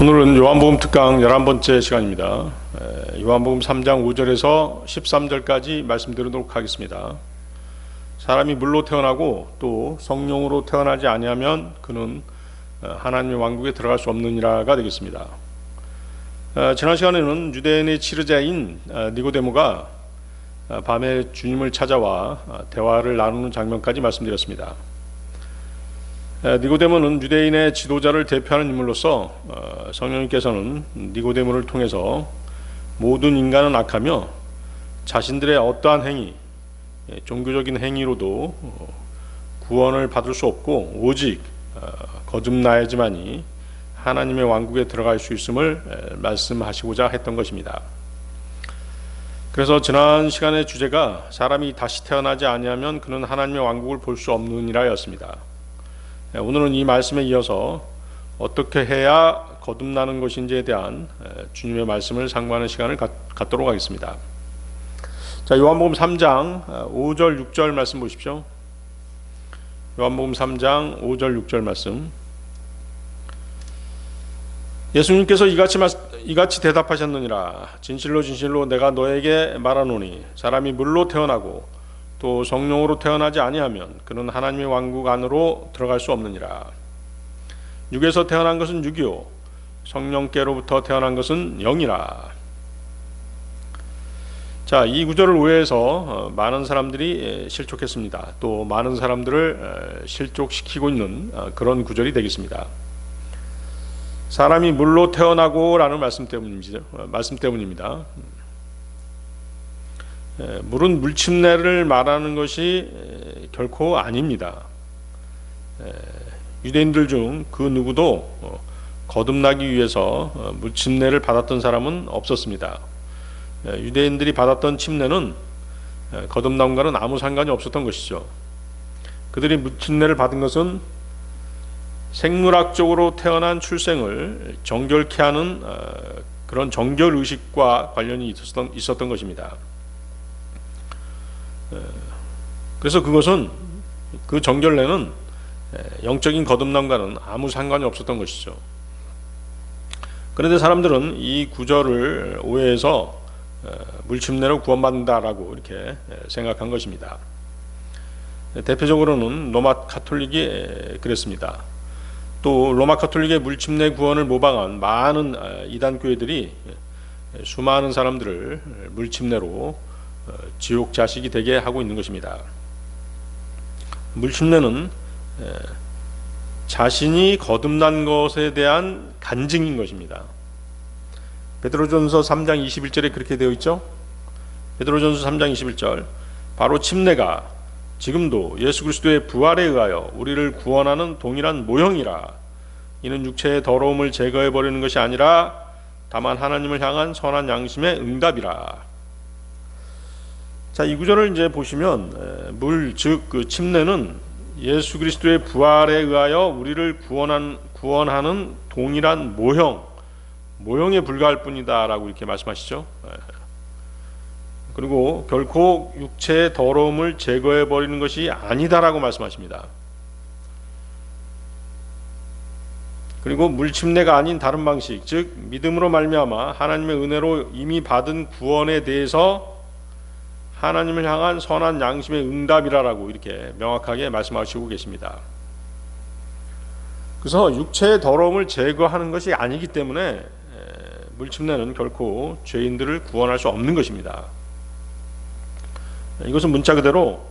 오늘은 요한복음 특강 11번째 시간입니다. 요한복음 3장 5절에서 13절까지 말씀드리도록 하겠습니다. 사람이 물로 태어나고 또 성령으로 태어나지 아니하면 그는 하나님의 왕국에 들어갈 수 없느니라가 되겠습니다. 지난 시간에는 유대인의 치르자인 니고데모가 밤에 주님을 찾아와 대화를 나누는 장면까지 말씀드렸습니다. 니고데모는 유대인의 지도자를 대표하는 인물로서 성령님께서는 니고데모를 통해서 모든 인간은 악하며 자신들의 어떠한 행위, 종교적인 행위로도 구원을 받을 수 없고 오직 거듭나야지만이 하나님의 왕국에 들어갈 수 있음을 말씀하시고자 했던 것입니다. 그래서 지난 시간의 주제가 사람이 다시 태어나지 아니하면 그는 하나님의 왕국을 볼 수 없느니라 였습니다. 오늘은 이 말씀에 이어서 어떻게 해야 거듭나는 것인지에 대한 주님의 말씀을 상고하는 시간을 갖도록 하겠습니다. 자, 요한복음 3장 5절 6절 말씀 보십시오. 요한복음 3장 5절 6절 말씀. 예수님께서 이같이 대답하셨느니라. 진실로 진실로 내가 너에게 말하노니 사람이 물로 태어나고 또 성령으로 태어나지 아니하면 그는 하나님의 왕국 안으로 들어갈 수 없느니라. 육에서 태어난 것은 육이요 성령께로부터 태어난 것은 영이라. 자, 이 구절을 오해해서 많은 사람들이 실족했습니다. 또 많은 사람들을 실족시키고 있는 그런 구절이 되겠습니다. 사람이 물로 태어나고 라는 말씀 때문입니다. 물은 물침례를 말하는 것이 결코 아닙니다. 유대인들 중 그 누구도 거듭나기 위해서 물침례를 받았던 사람은 없었습니다. 유대인들이 받았던 침례는 거듭남과는 아무 상관이 없었던 것이죠. 그들이 물침례를 받은 것은 생물학적으로 태어난 출생을 정결케 하는 그런 정결의식과 관련이 있었던 것입니다. 그래서 그것은 그 정결례는 영적인 거듭남과는 아무 상관이 없었던 것이죠. 그런데 사람들은 이 구절을 오해해서 물침례로 구원받는다라고 이렇게 생각한 것입니다. 대표적으로는 로마 가톨릭이 그랬습니다. 또 로마 가톨릭의 물침례 구원을 모방한 많은 이단 교회들이 수많은 사람들을 물침례로 지옥 자식이 되게 하고 있는 것입니다. 물침례는 자신이 거듭난 것에 대한 간증인 것입니다. 베드로전서 3장 21절에 그렇게 되어 있죠. 베드로전서 3장 21절 바로 침례가 지금도 예수 그리스도의 부활에 의하여 우리를 구원하는 동일한 모형이라. 이는 육체의 더러움을 제거해 버리는 것이 아니라 다만 하나님을 향한 선한 양심의 응답이라. 자, 이 구절을 이제 보시면 즉 그 침례는 예수 그리스도의 부활에 의하여 우리를 구원하는 동일한 모형에 불과할 뿐이다라고 이렇게 말씀하시죠. 그리고 결코 육체의 더러움을 제거해 버리는 것이 아니다라고 말씀하십니다. 그리고 물침례가 아닌 다른 방식, 즉 믿음으로 말미암아 하나님의 은혜로 이미 받은 구원에 대해서 하나님을 향한 선한 양심의 응답이라고 이렇게 명확하게 말씀하시고 계십니다. 그래서 육체의 더러움을 제거하는 것이 아니기 때문에 물침례는 결코 죄인들을 구원할 수 없는 것입니다. 이것은 문자 그대로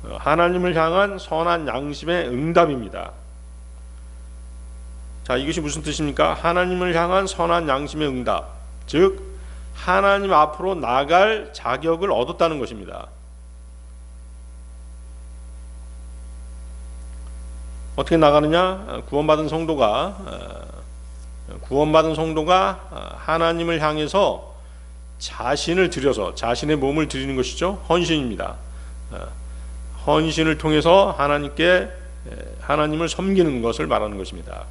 하나님을 향한 선한 양심의 응답입니다. 자, 이것이 무슨 뜻입니까? 하나님을 향한 선한 양심의 응답, 즉 하나님 앞으로 나갈 자격을 얻었다는 것입니다. 어떻게 나가느냐? 구원받은 성도가 하나님을 향해서 자신을 들여서 자신의 몸을 드리는 것이죠. 헌신입니다. 헌신을 통해서 하나님을 섬기는 것을 말하는 것입니다.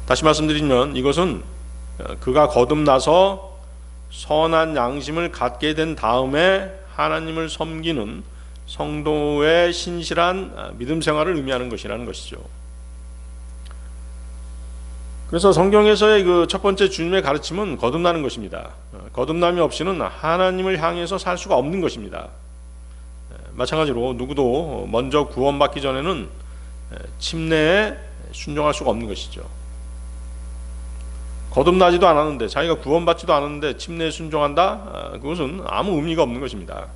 다시 말씀드리면 이것은 그가 거듭나서 선한 양심을 갖게 된 다음에 하나님을 섬기는 성도의 신실한 믿음 생활을 의미하는 것이라는 것이죠. 그래서 성경에서의 그 첫 번째 주님의 가르침은 거듭나는 것입니다. 거듭남이 없이는 하나님을 향해서 살 수가 없는 것입니다. 마찬가지로 누구도 먼저 구원받기 전에는 침례에 순종할 수가 없는 것이죠. 거듭나지도 않았는데, 자기가 구원받지도 않았는데 침례에 순종한다? 그것은 아무 의미가 없는 것입니다.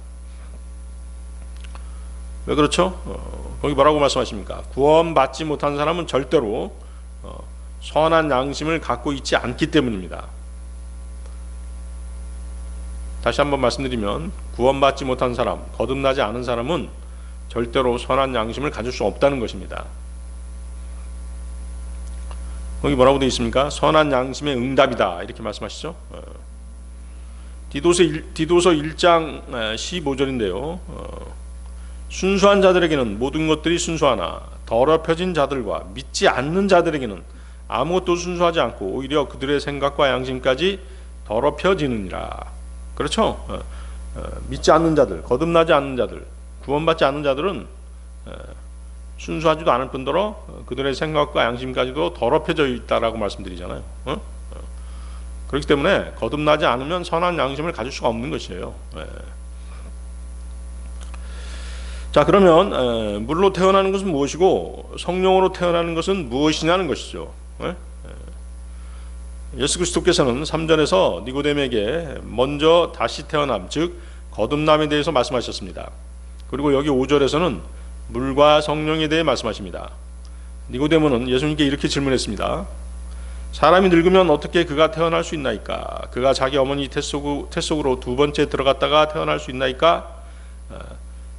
왜 그렇죠? 거기 뭐라고 말씀하십니까? 구원받지 못한 사람은 절대로 선한 양심을 갖고 있지 않기 때문입니다. 다시 한번 말씀드리면, 구원받지 못한 사람, 거듭나지 않은 사람은 절대로 선한 양심을 가질 수 없다는 것입니다. 거기 뭐라고 되어 있습니까? 선한 양심의 응답이다, 이렇게 말씀하시죠. 디도서 1장 15절인데요. 순수한 자들에게는 모든 것들이 순수하나 더럽혀진 자들과 믿지 않는 자들에게는 아무것도 순수하지 않고 오히려 그들의 생각과 양심까지 더럽혀지느니라. 그렇죠? 믿지 않는 자들, 거듭나지 않는 자들, 구원받지 않는 자들은 순수하지도 않을 뿐더러 그들의 생각과 양심까지도 더럽혀져 있다라고 말씀드리잖아요. 그렇기 때문에 거듭나지 않으면 선한 양심을 가질 수가 없는 것이에요. 자, 그러면 물로 태어나는 것은 무엇이고 성령으로 태어나는 것은 무엇이냐는 것이죠. 예수 그리스도께서는 3절에서 니고데모에게 먼저 다시 태어남, 즉 거듭남에 대해서 말씀하셨습니다. 그리고 여기 5절에서는 물과 성령에 대해 말씀하십니다. 니고데모는 예수님께 이렇게 질문했습니다. 사람이 늙으면 어떻게 그가 태어날 수 있나이까? 그가 자기 어머니 태속으로 두 번째 들어갔다가 태어날 수 있나이까?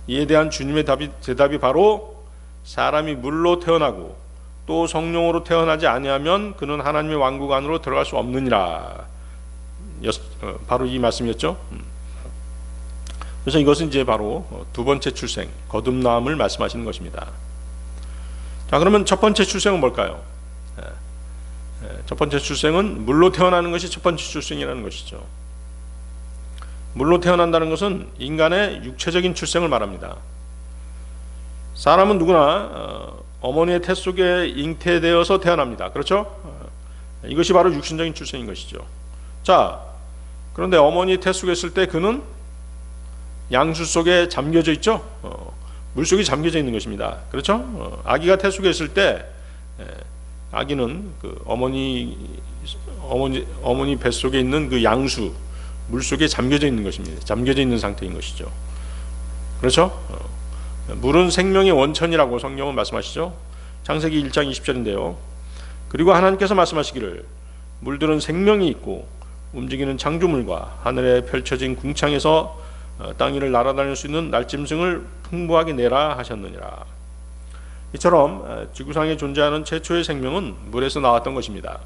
이에 대한 주님의 대답이 바로 사람이 물로 태어나고 또 성령으로 태어나지 아니하면 그는 하나님의 왕국 안으로 들어갈 수 없느니라. 바로 이 말씀이었죠. 그래서 이것은 이제 바로 두 번째 출생, 거듭남을 말씀하시는 것입니다. 자, 그러면 첫 번째 출생은 뭘까요? 첫 번째 출생은 물로 태어나는 것이 첫 번째 출생이라는 것이죠. 물로 태어난다는 것은 인간의 육체적인 출생을 말합니다. 사람은 누구나 어머니의 태 속에 잉태되어서 태어납니다. 그렇죠? 이것이 바로 육신적인 출생인 것이죠. 자, 그런데 어머니 태 속에 있을 때 그는 양수 속에 잠겨져 있죠. 물 속에 잠겨져 있는 것입니다. 그렇죠? 아기가 태 속에 있을 때 아기는 그 어머니 뱃 속에 있는 그 양수 물 속에 잠겨져 있는 것입니다. 잠겨져 있는 상태인 것이죠. 그렇죠? 물은 생명의 원천이라고 성경은 말씀하시죠. 창세기 1장 20절인데요. 그리고 하나님께서 말씀하시기를 물들은 생명이 있고 움직이는 창조물과 하늘에 펼쳐진 궁창에서 땅 위를 날아다닐 수 있는 날짐승을 풍부하게 내라 하셨느니라. 이처럼 지구상에 존재하는 최초의 생명은 물에서 나왔던 것입니다.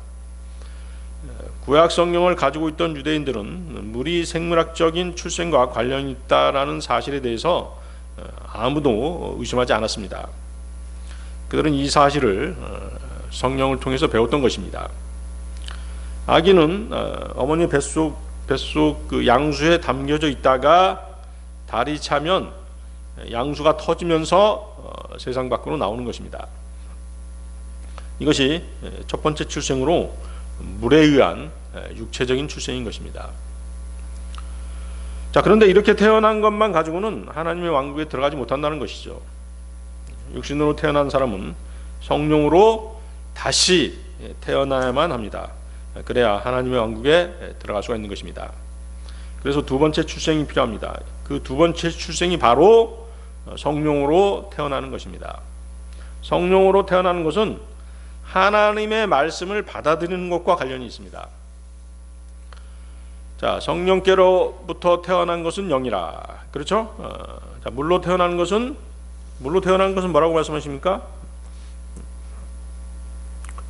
구약 성경을 가지고 있던 유대인들은 물이 생물학적인 출생과 관련이 있다라는 사실에 대해서 아무도 의심하지 않았습니다. 그들은 이 사실을 성령을 통해서 배웠던 것입니다. 아기는 어머니 뱃속 그 양수에 담겨져 있다가 달이 차면 양수가 터지면서 세상 밖으로 나오는 것입니다. 이것이 첫 번째 출생으로 물에 의한 육체적인 출생인 것입니다. 자, 그런데 이렇게 태어난 것만 가지고는 하나님의 왕국에 들어가지 못한다는 것이죠. 육신으로 태어난 사람은 성령으로 다시 태어나야만 합니다. 그래야 하나님의 왕국에 들어갈 수가 있는 것입니다. 그래서 두 번째 출생이 필요합니다. 그 두 번째 출생이 바로 성령으로 태어나는 것입니다. 성령으로 태어나는 것은 하나님의 말씀을 받아들이는 것과 관련이 있습니다. 자, 성령께로부터 태어난 것은 영이라. 그렇죠? 자, 물로 태어난 것은 뭐라고 말씀하십니까?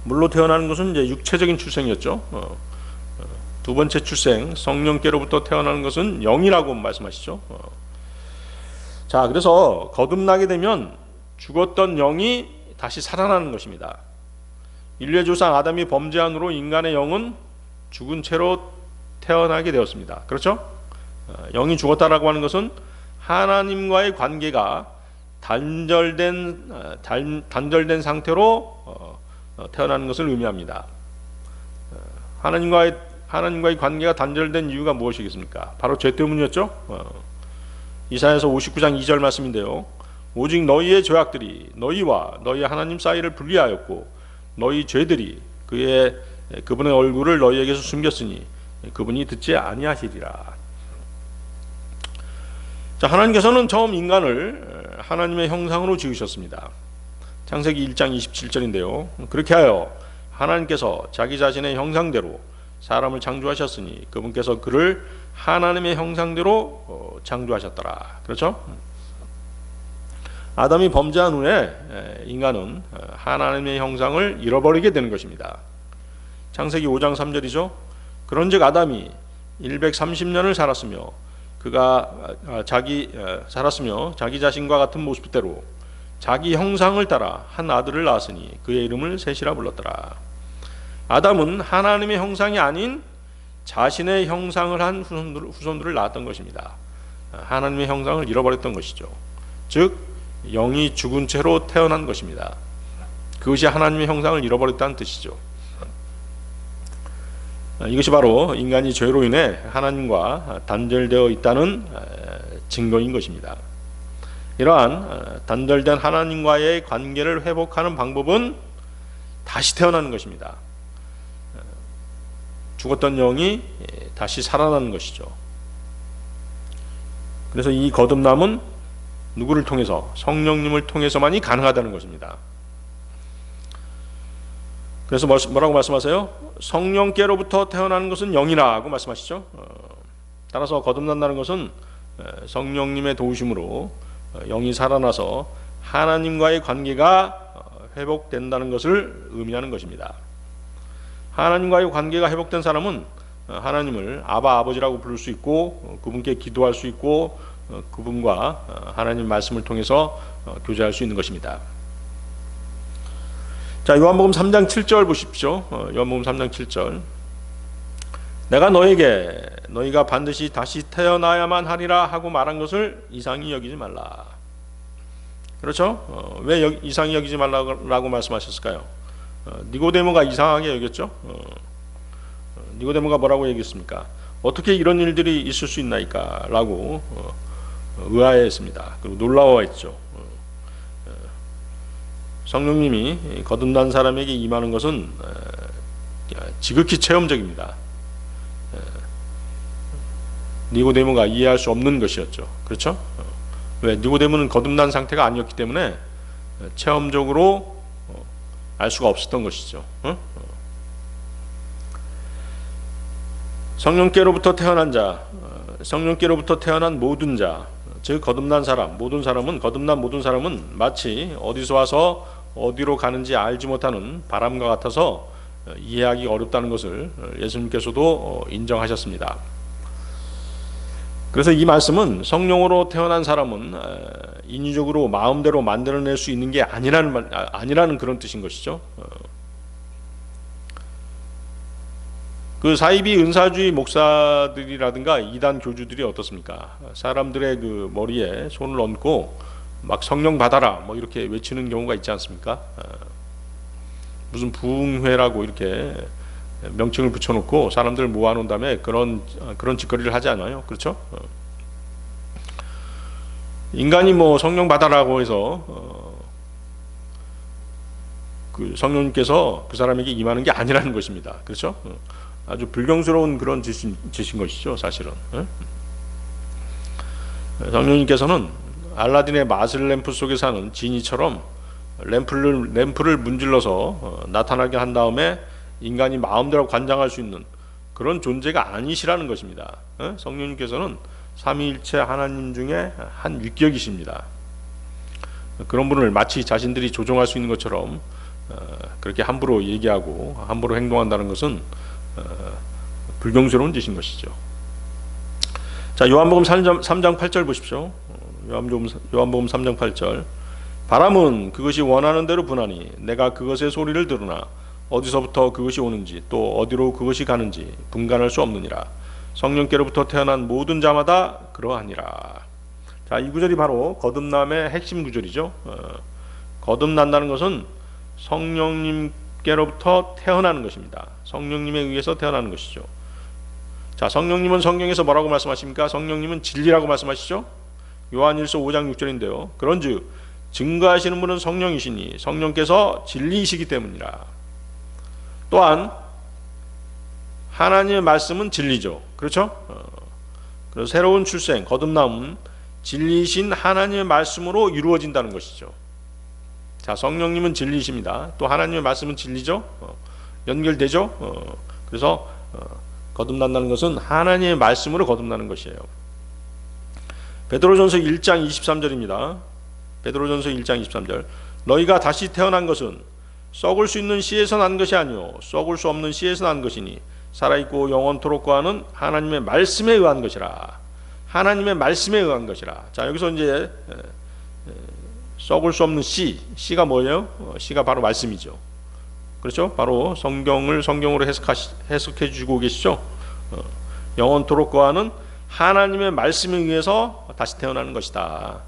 물로 태어나는 것은 이제 육체적인 출생이었죠. 두 번째 출생, 성령께로부터 태어나는 것은 영이라고 말씀하시죠. 자, 그래서 거듭나게 되면 죽었던 영이 다시 살아나는 것입니다. 인류의 조상 아담이 범죄한으로 인간의 영은 죽은 채로 태어나게 되었습니다. 그렇죠? 영이 죽었다라고 하는 것은 하나님과의 관계가 단절된 상태로 태어나는 것을 의미합니다. 하나님과의 관계가 단절된 이유가 무엇이겠습니까? 바로 죄 때문이었죠. 이사야서 59장 2절 말씀인데요. 오직 너희의 죄악들이 너희와 너희 하나님 사이를 분리하였고 너희 죄들이 그분의 얼굴을 너희에게서 숨겼으니 그분이 듣지 아니하시리라. 자, 하나님께서는 처음 인간을 하나님의 형상으로 지으셨습니다. 창세기 1장 27절인데요. 그렇게 하여 하나님께서 자기 자신의 형상대로 사람을 창조하셨으니 그분께서 그를 하나님의 형상대로 창조하셨더라. 그렇죠? 아담이 범죄한 후에 인간은 하나님의 형상을 잃어버리게 되는 것입니다. 창세기 5장 3절이죠. 그런즉 아담이 130년을 살았으며 자기 자신과 같은 모습대로 자기 형상을 따라 한 아들을 낳았으니 그의 이름을 셋이라 불렀더라. 아담은 하나님의 형상이 아닌 자신의 형상을 한 후손들을 낳았던 것입니다. 하나님의 형상을 잃어버렸던 것이죠. 즉 영이 죽은 채로 태어난 것입니다. 그것이 하나님의 형상을 잃어버렸다는 뜻이죠. 이것이 바로 인간이 죄로 인해 하나님과 단절되어 있다는 증거인 것입니다. 이러한 단절된 하나님과의 관계를 회복하는 방법은 다시 태어나는 것입니다. 죽었던 영이 다시 살아나는 것이죠. 그래서 이 거듭남은 누구를 통해서? 성령님을 통해서만이 가능하다는 것입니다. 그래서 뭐라고 말씀하세요? 성령께로부터 태어나는 것은 영이라고 말씀하시죠. 따라서 거듭난다는 것은 성령님의 도우심으로 영이 살아나서 하나님과의 관계가 회복된다는 것을 의미하는 것입니다. 하나님과의 관계가 회복된 사람은 하나님을 아바 아버지라고 부를 수 있고 그분께 기도할 수 있고 그분과 하나님 말씀을 통해서 교제할 수 있는 것입니다. 자, 요한복음 3장 7절 보십시오. 요한복음 3장 7절. 내가 너희가 반드시 다시 태어나야만 하리라 하고 말한 것을 이상히 여기지 말라. 그렇죠? 왜 이상히 여기지 말라고 말씀하셨을까요? 니고데모가 이상하게 여겼죠. 니고데모가 뭐라고 얘기했습니까? 어떻게 이런 일들이 있을 수 있나이까? 라고 의아해했습니다. 그리고 놀라워했죠. 성령님이 거듭난 사람에게 임하는 것은 지극히 체험적입니다. 니고데모가 이해할 수 없는 것이었죠. 그렇죠? 왜? 니고데모는 거듭난 상태가 아니었기 때문에 체험적으로 알 수가 없었던 것이죠. 성령께로부터 태어난 자, 성령께로부터 태어난 모든 자, 즉 거듭난 사람, 거듭난 모든 사람은 마치 어디서 와서 어디로 가는지 알지 못하는 바람과 같아서 이해하기 어렵다는 것을 예수님께서도 인정하셨습니다. 그래서 이 말씀은 성령으로 태어난 사람은 인위적으로 마음대로 만들어낼 수 있는 게 아니라는 그런 뜻인 것이죠. 그 사이비 은사주의 목사들이라든가 이단 교주들이 어떻습니까? 사람들의 그 머리에 손을 얹고 막 성령 받아라 뭐 이렇게 외치는 경우가 있지 않습니까? 무슨 부흥회라고 이렇게 명칭을 붙여놓고 사람들을 모아놓은 다음에 그런 짓거리를 하지 않아요? 그렇죠? 인간이 뭐 성령 받아라고 해서 그 성령님께서 그 사람에게 임하는 게 아니라는 것입니다. 그렇죠? 아주 불경스러운 그런 짓인 것이죠, 사실은. 성령님께서는 알라딘의 마술 램프 속에 사는 지니처럼 램프를 문질러서 나타나게 한 다음에 인간이 마음대로 관장할 수 있는 그런 존재가 아니시라는 것입니다. 성령님께서는 삼위일체 하나님 중에 한 위격이십니다. 그런 분을 마치 자신들이 조종할 수 있는 것처럼 그렇게 함부로 얘기하고 함부로 행동한다는 것은 불경스러운 짓인 것이죠. 자, 요한복음 3장 8절 보십시오. 요한복음 3장 8절. 바람은 그것이 원하는 대로 분하니 내가 그것의 소리를 들으나 어디서부터 그것이 오는지 또 어디로 그것이 가는지 분간할 수 없느니라. 성령께로부터 태어난 모든 자마다 그러하니라. 자, 이 구절이 바로 거듭남의 핵심 구절이죠. 거듭난다는 것은 성령님 성령께로부터 태어나는 것입니다. 성령님에 의해서 태어나는 것이죠. 자, 성령님은 성경에서 뭐라고 말씀하십니까? 성령님은 진리라고 말씀하시죠. 요한일서 5장 6절인데요. 그런즉 증거하시는 분은 성령이시니 성령께서 진리이시기 때문이라. 또한 하나님의 말씀은 진리죠. 그렇죠? 그래서 새로운 출생, 거듭남은 진리이신 하나님의 말씀으로 이루어진다는 것이죠. 자, 성령님은 진리이십니다. 또 하나님의 말씀은 진리죠. 연결되죠. 그래서 거듭난다는 것은 하나님의 말씀으로 거듭나는 것이에요. 베드로전서 1장 23절입니다. 베드로전서 1장 23절. 너희가 다시 태어난 것은 썩을 수 있는 씨에서 난 것이 아니요 썩을 수 없는 씨에서 난 것이니 살아있고 영원토록 거하는 하나님의 말씀에 의한 것이라. 하나님의 말씀에 의한 것이라. 자, 여기서 이제 썩을 수 없는 씨가 뭐예요? 씨가 바로 말씀이죠. 그렇죠? 바로 성경을 성경으로 해석해 주고 계시죠. 영원토록 거하는 하나님의 말씀에 의해서 다시 태어나는 것이다.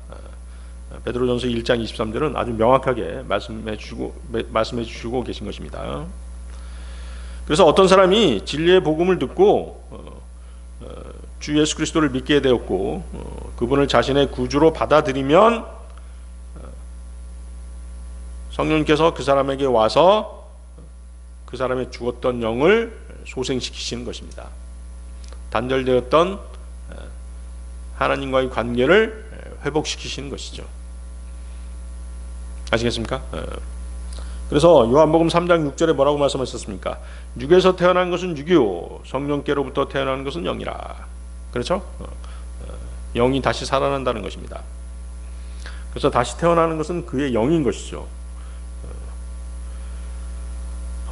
베드로전서 1장 23절은 아주 명확하게 말씀해 주시고 계신 것입니다. 그래서 어떤 사람이 진리의 복음을 듣고 주 예수 그리스도를 믿게 되었고 그분을 자신의 구주로 받아들이면 성령께서 그 사람에게 와서 그 사람의 죽었던 영을 소생시키시는 것입니다. 단절되었던 하나님과의 관계를 회복시키시는 것이죠. 아시겠습니까? 그래서 요한복음 3장 6절에 뭐라고 말씀하셨습니까? 육에서 태어난 것은 육이요 성령께로부터 태어난 것은 영이라. 그렇죠? 영이 다시 살아난다는 것입니다. 그래서 다시 태어나는 것은 그의 영인 것이죠.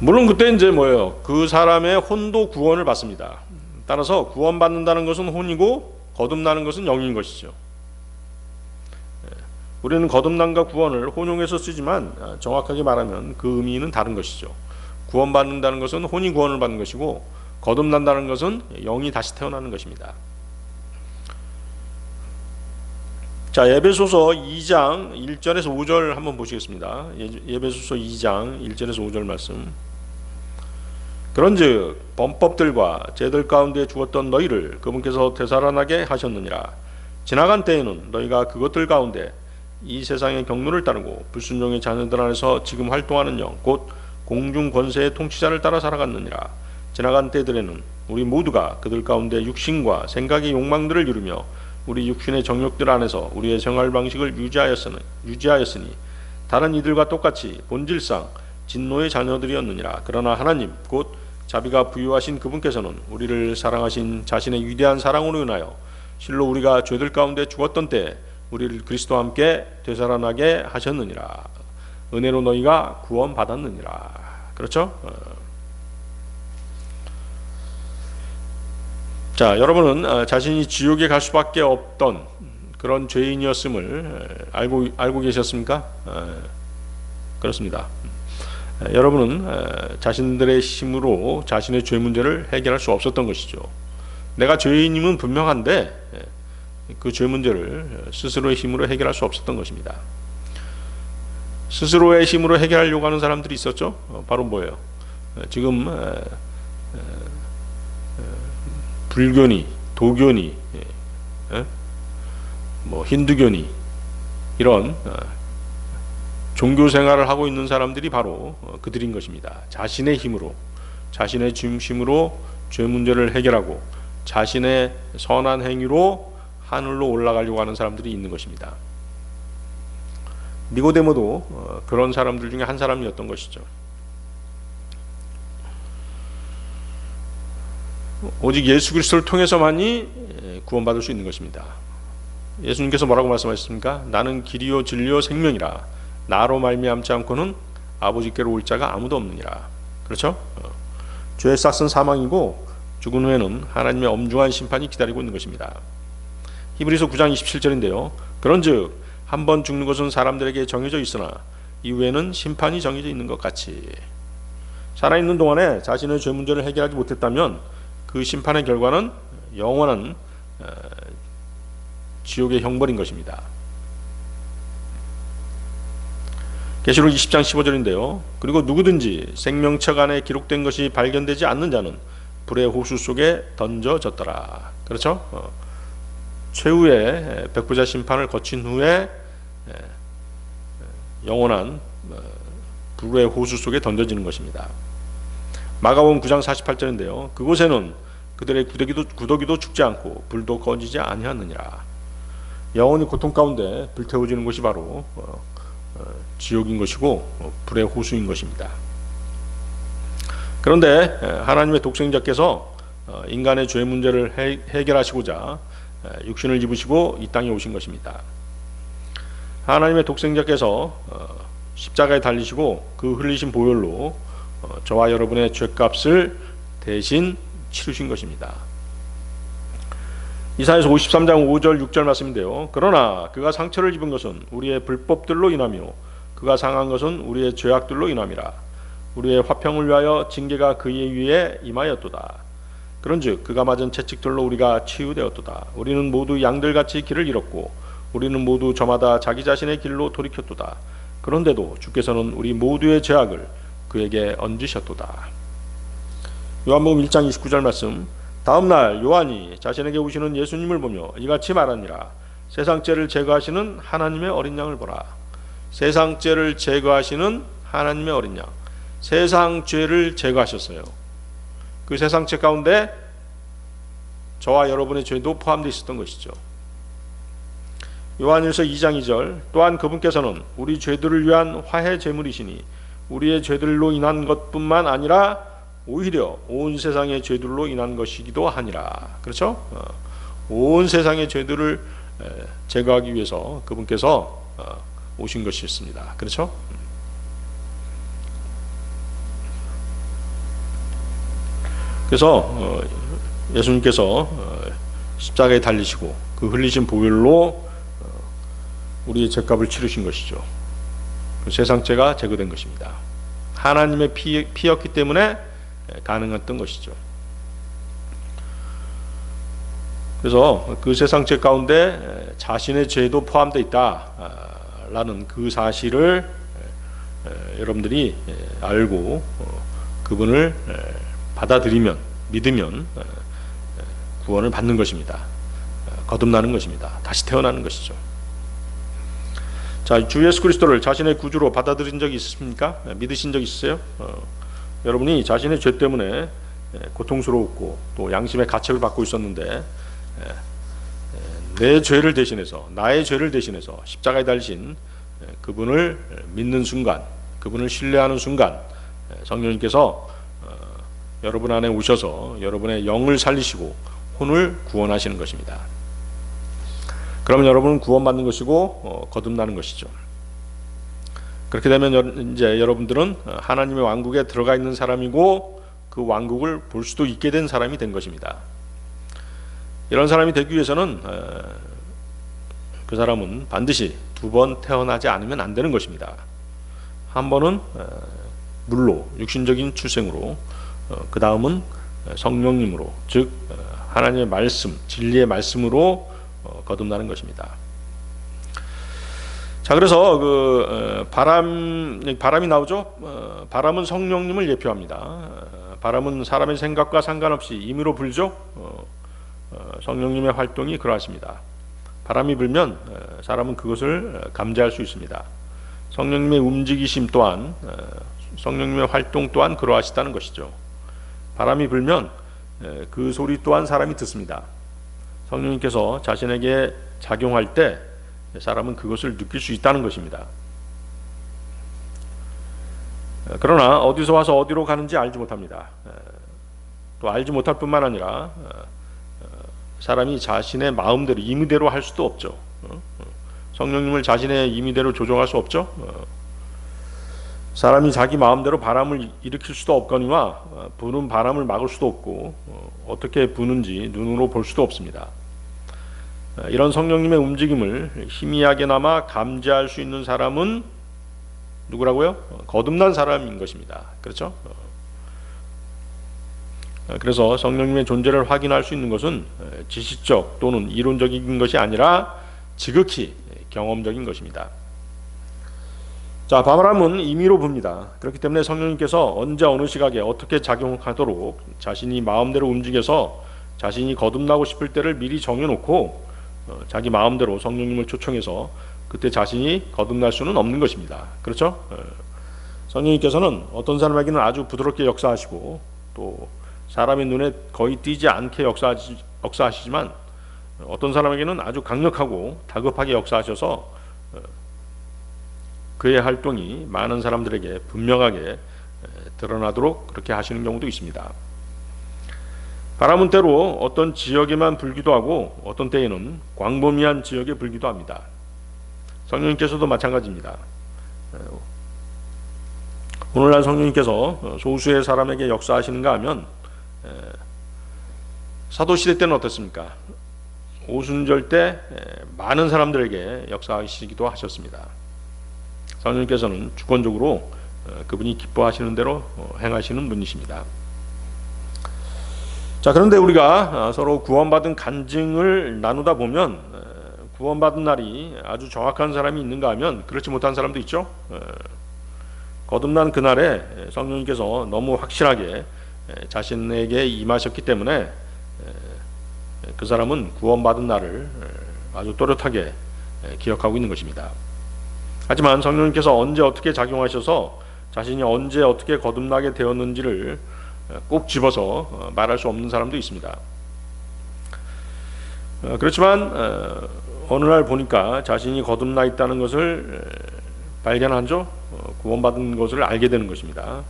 물론 그때 이제 뭐예요? 그 사람의 혼도 구원을 받습니다. 따라서 구원받는다는 것은 혼이고 거듭나는 것은 영인 것이죠. 우리는 거듭남과 구원을 혼용해서 쓰지만 정확하게 말하면 그 의미는 다른 것이죠. 구원받는다는 것은 혼이 구원을 받는 것이고 거듭난다는 것은 영이 다시 태어나는 것입니다. 자, 에베소서 2장 1절에서 5절 한번 보시겠습니다. 에베소서 2장 1절에서 5절 말씀. 그런즉 범법들과 죄들 가운데 죽었던 너희를 그분께서 되살아나게 하셨느니라. 지나간 때에는 너희가 그것들 가운데 이 세상의 경로를 따르고 불순종의 자녀들 안에서 지금 활동하는 영 곧 공중 권세의 통치자를 따라 살아갔느니라. 지나간 때들에는 우리 모두가 그들 가운데 육신과 생각의 욕망들을 이루며 우리 육신의 정욕들 안에서 우리의 생활 방식을 유지하였으니 다른 이들과 똑같이 본질상 진노의 자녀들이었느니라. 그러나 하나님 곧 자비가 부유하신 그분께서는 우리를 사랑하신 자신의 위대한 사랑으로 인하여 실로 우리가 죄들 가운데 죽었던 때 우리를 그리스도와 함께 되살아나게 하셨느니라. 은혜로 너희가 구원받았느니라. 그렇죠? 자, 여러분은 자신이 지옥에 갈 수밖에 없던 그런 죄인이었음을 알고 계셨습니까? 그렇습니다. 여러분은 자신들의 힘으로 자신의 죄 문제를 해결할 수 없었던 것이죠. 내가 죄인임은 분명한데 그 죄 문제를 스스로의 힘으로 해결할 수 없었던 것입니다. 스스로의 힘으로 해결하려고 하는 사람들이 있었죠. 바로 뭐예요? 지금 불교니, 도교니, 뭐 힌두교니 이런 종교 생활을 하고 있는 사람들이 바로 그들인 것입니다. 자신의 힘으로, 자신의 중심으로 죄 문제를 해결하고 자신의 선한 행위로 하늘로 올라가려고 하는 사람들이 있는 것입니다. 니고데모도 그런 사람들 중에 한 사람이었던 것이죠. 오직 예수 그리스도를 통해서만이 구원받을 수 있는 것입니다. 예수님께서 뭐라고 말씀하셨습니까? 나는 길이요 진리요 생명이라. 나로 말미암지 않고는 아버지께로 올 자가 아무도 없느니라. 그렇죠? 죄의 싹은 사망이고 죽은 후에는 하나님의 엄중한 심판이 기다리고 있는 것입니다. 히브리서 9장 27절인데요. 그런즉 한 번 죽는 것은 사람들에게 정해져 있으나 이후에는 심판이 정해져 있는 것 같이. 살아있는 동안에 자신의 죄 문제를 해결하지 못했다면 그 심판의 결과는 영원한 지옥의 형벌인 것입니다. 계시록 20장 15절인데요. 그리고 누구든지 생명책 안에 기록된 것이 발견되지 않는 자는 불의 호수 속에 던져졌더라. 그렇죠? 최후의 백부자 심판을 거친 후에 영원한 불의 호수 속에 던져지는 것입니다. 마가복음 9장 48절인데요. 그곳에는 그들의 구더기도 죽지 않고 불도 꺼지지 아니하느니라. 영원히 고통 가운데 불태워지는 것이 바로 지옥인 것이고 불의 호수인 것입니다. 그런데 하나님의 독생자께서 인간의 죄 문제를 해결하시고자 육신을 입으시고 이 땅에 오신 것입니다. 하나님의 독생자께서 십자가에 달리시고 그 흘리신 보혈로 저와 여러분의 죄값을 대신 치르신 것입니다. 이사야서 53장 5절 6절 말씀인데요. 그러나 그가 상처를 입은 것은 우리의 불법들로 인하며 그가 상한 것은 우리의 죄악들로 인함이라. 우리의 화평을 위하여 징계가 그의 위에 임하였도다. 그런즉 그가 맞은 채찍들로 우리가 치유되었도다. 우리는 모두 양들같이 길을 잃었고 우리는 모두 저마다 자기 자신의 길로 돌이켰도다. 그런데도 주께서는 우리 모두의 죄악을 그에게 얹으셨도다. 요한복음 1장 29절 말씀. 다음날 요한이 자신에게 오시는 예수님을 보며 이같이 말하니라. 세상 죄를 제거하시는 하나님의 어린 양을 보라. 세상 죄를 제거하시는 하나님의 어린 양. 세상 죄를 제거하셨어요. 그 세상 죄 가운데 저와 여러분의 죄도 포함되어 있었던 것이죠. 요한일서 2장 2절. 또한 그분께서는 우리 죄들을 위한 화해 제물이시니 우리의 죄들로 인한 것뿐만 아니라 오히려 온 세상의 죄들로 인한 것이기도 하니라. 그렇죠? 온 세상의 죄들을 제거하기 위해서 그분께서 오신 것이었습니다. 그렇죠? 그래서 예수님께서 십자가에 달리시고 그 흘리신 보혈로 우리의 죄값을 치르신 것이죠. 그 세상 죄가 제거된 것입니다. 하나님의 피였기 때문에 가능했던 것이죠. 그래서 그 세상 죄 가운데 자신의 죄도 포함되어 있다라는 그 사실을 여러분들이 알고 그분을 받아들이면, 믿으면 구원을 받는 것입니다. 거듭나는 것입니다. 다시 태어나는 것이죠. 자, 주 예수 그리스도를 자신의 구주로 받아들인 적이 있습니까? 믿으신 적 있으세요? 여러분이 자신의 죄 때문에 고통스러웠고 또 양심의 가책을 받고 있었는데 내 죄를 대신해서, 나의 죄를 대신해서 십자가에 달리신 그분을 믿는 순간, 그분을 신뢰하는 순간 성령님께서 여러분 안에 오셔서 여러분의 영을 살리시고 혼을 구원하시는 것입니다. 그러면 여러분은 구원받는 것이고 거듭나는 것이죠. 그렇게 되면 이제 여러분들은 하나님의 왕국에 들어가 있는 사람이고 그 왕국을 볼 수도 있게 된 사람이 된 것입니다. 이런 사람이 되기 위해서는 그 사람은 반드시 두 번 태어나지 않으면 안 되는 것입니다. 한 번은 물로, 육신적인 출생으로, 그 다음은 성령님으로, 즉 하나님의 말씀, 진리의 말씀으로 거듭나는 것입니다. 자, 그래서 그 바람이 나오죠. 바람은 성령님을 예표합니다. 바람은 사람의 생각과 상관없이 임의로 불죠. 성령님의 활동이 그러하십니다. 바람이 불면 사람은 그것을 감지할 수 있습니다. 성령님의 움직이심 또한, 성령님의 활동 또한 그러하시다는 것이죠. 바람이 불면 그 소리 또한 사람이 듣습니다. 성령님께서 자신에게 작용할 때 사람은 그것을 느낄 수 있다는 것입니다. 그러나 어디서 와서 어디로 가는지 알지 못합니다. 또 알지 못할 뿐만 아니라 사람이 자신의 마음대로, 임의대로 할 수도 없죠. 성령님을 자신의 임의대로 조종할 수 없죠. 사람이 자기 마음대로 바람을 일으킬 수도 없거니와 부는 바람을 막을 수도 없고 어떻게 부는지 눈으로 볼 수도 없습니다. 이런 성령님의 움직임을 희미하게나마 감지할 수 있는 사람은 누구라고요? 거듭난 사람인 것입니다. 그렇죠? 그래서 성령님의 존재를 확인할 수 있는 것은 지식적 또는 이론적인 것이 아니라 지극히 경험적인 것입니다. 자, 바람은 임의로 붑니다. 그렇기 때문에 성령님께서 언제 어느 시각에 어떻게 작용하도록 자신이 마음대로 움직여서 자신이 거듭나고 싶을 때를 미리 정해놓고 자기 마음대로 성령님을 초청해서 그때 자신이 거듭날 수는 없는 것입니다. 그렇죠? 성령님께서는 어떤 사람에게는 아주 부드럽게 역사하시고 또 사람의 눈에 거의 띄지 않게 역사하시지만 어떤 사람에게는 아주 강력하고 다급하게 역사하셔서 그의 활동이 많은 사람들에게 분명하게 드러나도록 그렇게 하시는 경우도 있습니다. 바람은 때로 어떤 지역에만 불기도 하고 어떤 때에는 광범위한 지역에 불기도 합니다. 성령님께서도 마찬가지입니다. 오늘날 성령님께서 소수의 사람에게 역사하시는가 하면 사도시대 때는 어떻습니까? 오순절 때 많은 사람들에게 역사하시기도 하셨습니다. 성령님께서는 주권적으로 그분이 기뻐하시는 대로 행하시는 분이십니다. 자, 그런데 우리가 서로 구원받은 간증을 나누다 보면 구원받은 날이 아주 정확한 사람이 있는가 하면 그렇지 못한 사람도 있죠. 거듭난 그날에 성령님께서 너무 확실하게 자신에게 임하셨기 때문에 그 사람은 구원받은 날을 아주 또렷하게 기억하고 있는 것입니다. 하지만 성령님께서 언제 어떻게 작용하셔서 자신이 언제 어떻게 거듭나게 되었는지를 꼭 집어서 말할 수 없는 사람도 있습니다. 그렇지만 어느 날 보니까 자신이 거듭나 있다는 것을 발견하죠. 구원받은 것을 알게 되는 것입니다.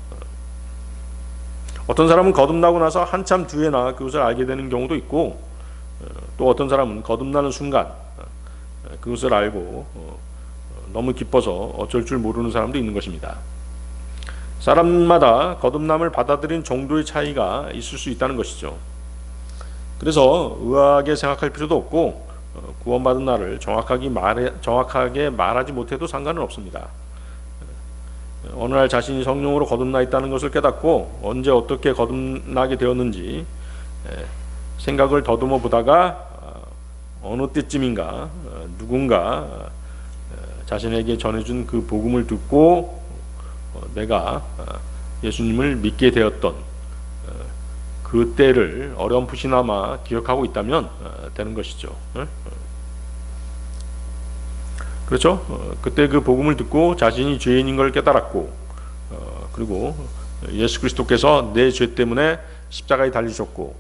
어떤 사람은 거듭나고 나서 한참 뒤에나 그것을 알게 되는 경우도 있고 또 어떤 사람은 거듭나는 순간 그것을 알고 너무 기뻐서 어쩔 줄 모르는 사람도 있는 것입니다. 사람마다 거듭남을 받아들인 정도의 차이가 있을 수 있다는 것이죠. 그래서 의아하게 생각할 필요도 없고 구원받은 날을 정확하게 말하지 못해도 상관은 없습니다. 어느 날 자신이 성령으로 거듭나 있다는 것을 깨닫고 언제 어떻게 거듭나게 되었는지 생각을 더듬어 보다가 어느 때쯤인가 누군가 자신에게 전해준 그 복음을 듣고 내가 예수님을 믿게 되었던 그 때를 어렴풋이나마 기억하고 있다면 되는 것이죠. 그렇죠? 그때 그 복음을 듣고 자신이 죄인인 걸 깨달았고 그리고 예수 그리스도께서 내 죄 때문에 십자가에 달리셨고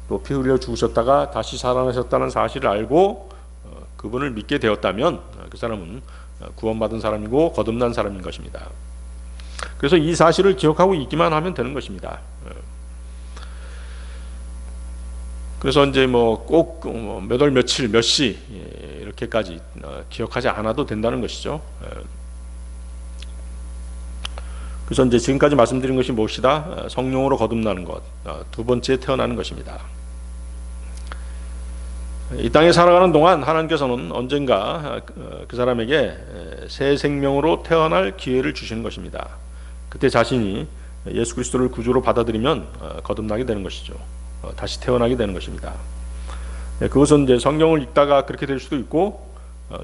또 피 흘려 죽으셨다가 다시 살아나셨다는 사실을 알고 그분을 믿게 되었다면 그 사람은 구원받은 사람이고 거듭난 사람인 것입니다. 그래서 이 사실을 기억하고 있기만 하면 되는 것입니다. 그래서 이제 꼭 몇 월 며칠 몇 시 이렇게까지 기억하지 않아도 된다는 것이죠. 그래서 이제 지금까지 말씀드린 것이 무엇이다? 성령으로 거듭나는 것, 두 번째 태어나는 것입니다. 이 땅에 살아가는 동안 하나님께서는 언젠가 그 사람에게 새 생명으로 태어날 기회를 주시는 것입니다. 그때 자신이 예수 그리스도를 구주로 받아들이면 거듭나게 되는 것이죠. 다시 태어나게 되는 것입니다. 그것은 이제 성경을 읽다가 그렇게 될 수도 있고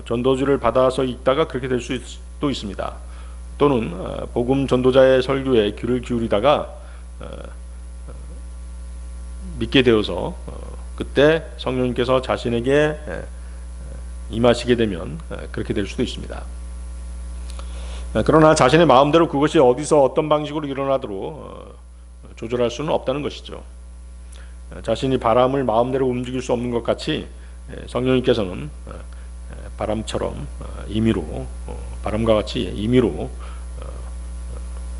전도지를 받아서 읽다가 그렇게 될 수도 있습니다. 또는 복음 전도자의 설교에 귀를 기울이다가 믿게 되어서 그때 성령님께서 자신에게 임하시게 되면 그렇게 될 수도 있습니다. 그러나 자신의 마음대로 그것이 어디서 어떤 방식으로 일어나도록 조절할 수는 없다는 것이죠. 자신이 바람을 마음대로 움직일 수 없는 것 같이 성령님께서는 바람처럼 임의로 바람과 같이 임의로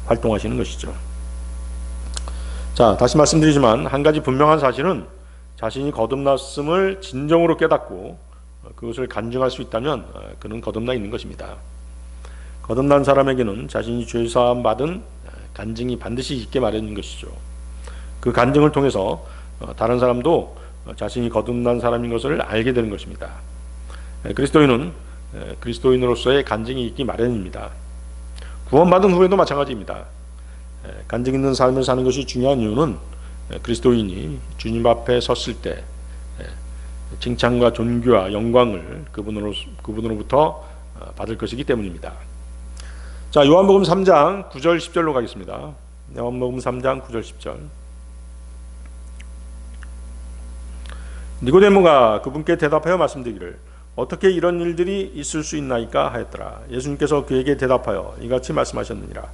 활동하시는 것이죠. 자, 다시 말씀드리지만 한 가지 분명한 사실은 자신이 거듭났음을 진정으로 깨닫고 그것을 간증할 수 있다면 그는 거듭나 있는 것입니다. 거듭난 사람에게는 자신이 죄사함 받은 간증이 반드시 있게 마련인 것이죠. 그 간증을 통해서 다른 사람도 자신이 거듭난 사람인 것을 알게 되는 것입니다. 그리스도인은 그리스도인으로서의 간증이 있기 마련입니다. 구원받은 후에도 마찬가지입니다. 간증 있는 삶을 사는 것이 중요한 이유는 그리스도인이 주님 앞에 섰을 때 칭찬과 존귀와 영광을 그분으로부터 받을 것이기 때문입니다. 자, 요한복음 3장 9절 10절로 가겠습니다. 요한복음 3장 9절 10절. 니고데모가 그분께 대답하여 말씀드리기를 어떻게 이런 일들이 있을 수 있나이까 하였더라. 예수님께서 그에게 대답하여 이같이 말씀하셨느니라.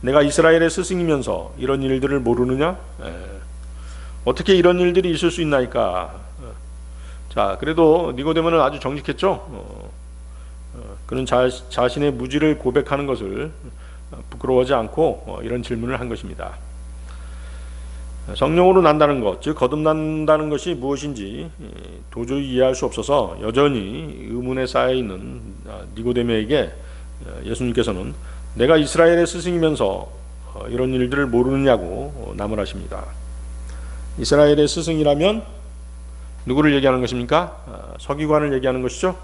내가 이스라엘의 스승이면서 이런 일들을 모르느냐? 어떻게 이런 일들이 있을 수 있나이까? 자, 그래도 니고데모는 아주 정직했죠. 그는 자신의 무지를 고백하는 것을 부끄러워하지 않고 이런 질문을 한 것입니다. 성령으로 난다는 것, 즉 거듭난다는 것이 무엇인지 도저히 이해할 수 없어서 여전히 의문에 쌓여 있는 니고데모에게 예수님께서는 내가 이스라엘의 스승이면서 이런 일들을 모르느냐고 나무라십니다. 이스라엘의 스승이라면 누구를 얘기하는 것입니까? 서기관을 얘기하는 것이죠.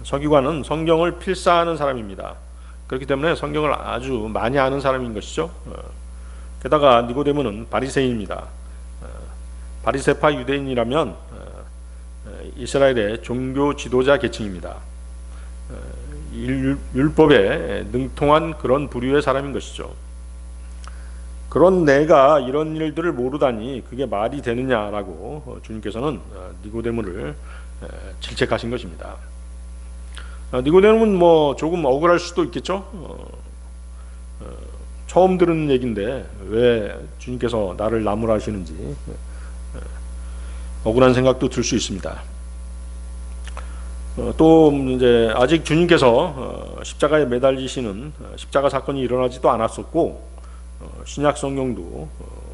서기관은 성경을 필사하는 사람입니다. 그렇기 때문에 성경을 아주 많이 아는 사람인 것이죠. 게다가 니고데모는 바리새인입니다. 바리새파 유대인이라면 이스라엘의 종교 지도자 계층입니다. 율법에 능통한 그런 부류의 사람인 것이죠. 그런 내가 이런 일들을 모르다니 그게 말이 되느냐라고 주님께서는 니고데모를 질책하신 것입니다. 니고데모는 뭐 조금 억울할 수도 있겠죠. 처음 들은 얘기인데 왜 주님께서 나를 나무라시는지 억울한 생각도 들 수 있습니다. 또 이제 아직 주님께서 십자가에 매달리시는 십자가 사건이 일어나지도 않았었고 신약 성경도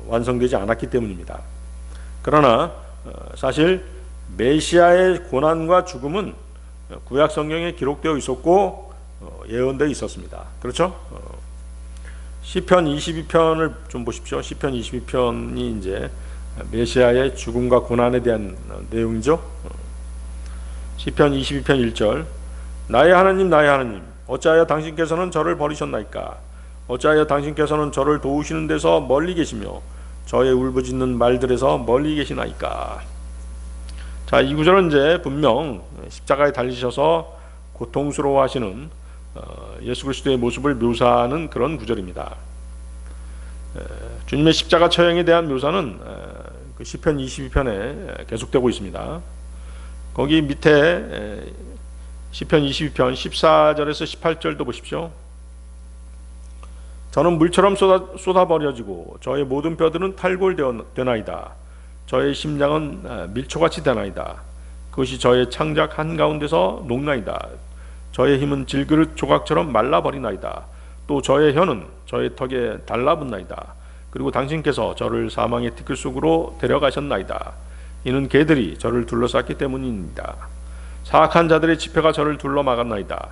완성되지 않았기 때문입니다. 그러나 사실 메시아의 고난과 죽음은 구약 성경에 기록되어 있었고 예언되어 있었습니다. 그렇죠? 시편 22편을 좀 보십시오. 시편 22편이 이제 메시아의 죽음과 고난에 대한 내용이죠. 시편 22편 1절 나의 하나님 나의 하나님 어찌하여 당신께서는 저를 버리셨나이까 어찌하여 당신께서는 저를 도우시는 데서 멀리 계시며 저의 울부짖는 말들에서 멀리 계시나이까. 자, 이 구절은 이제 분명 십자가에 달리셔서 고통스러워 하시는 예수 그리스도의 모습을 묘사하는 그런 구절입니다. 주님의 십자가 처형에 대한 묘사는 그 시편 22편에 계속되고 있습니다. 거기 밑에 시편 22편 14절에서 18절도 보십시오. 저는 물처럼 쏟아버려지고 저의 모든 뼈들은 탈골되나이다. 저의 심장은 밀초같이 되나이다. 그것이 저의 창작 한가운데서 녹나이다. 저의 힘은 질그릇 조각처럼 말라버리나이다. 또 저의 혀는 저의 턱에 달라붙나이다. 그리고 당신께서 저를 사망의 티끌 속으로 데려가셨나이다. 이는 개들이 저를 둘러쌌기 때문입니다. 사악한 자들의 집회가 저를 둘러막았나이다.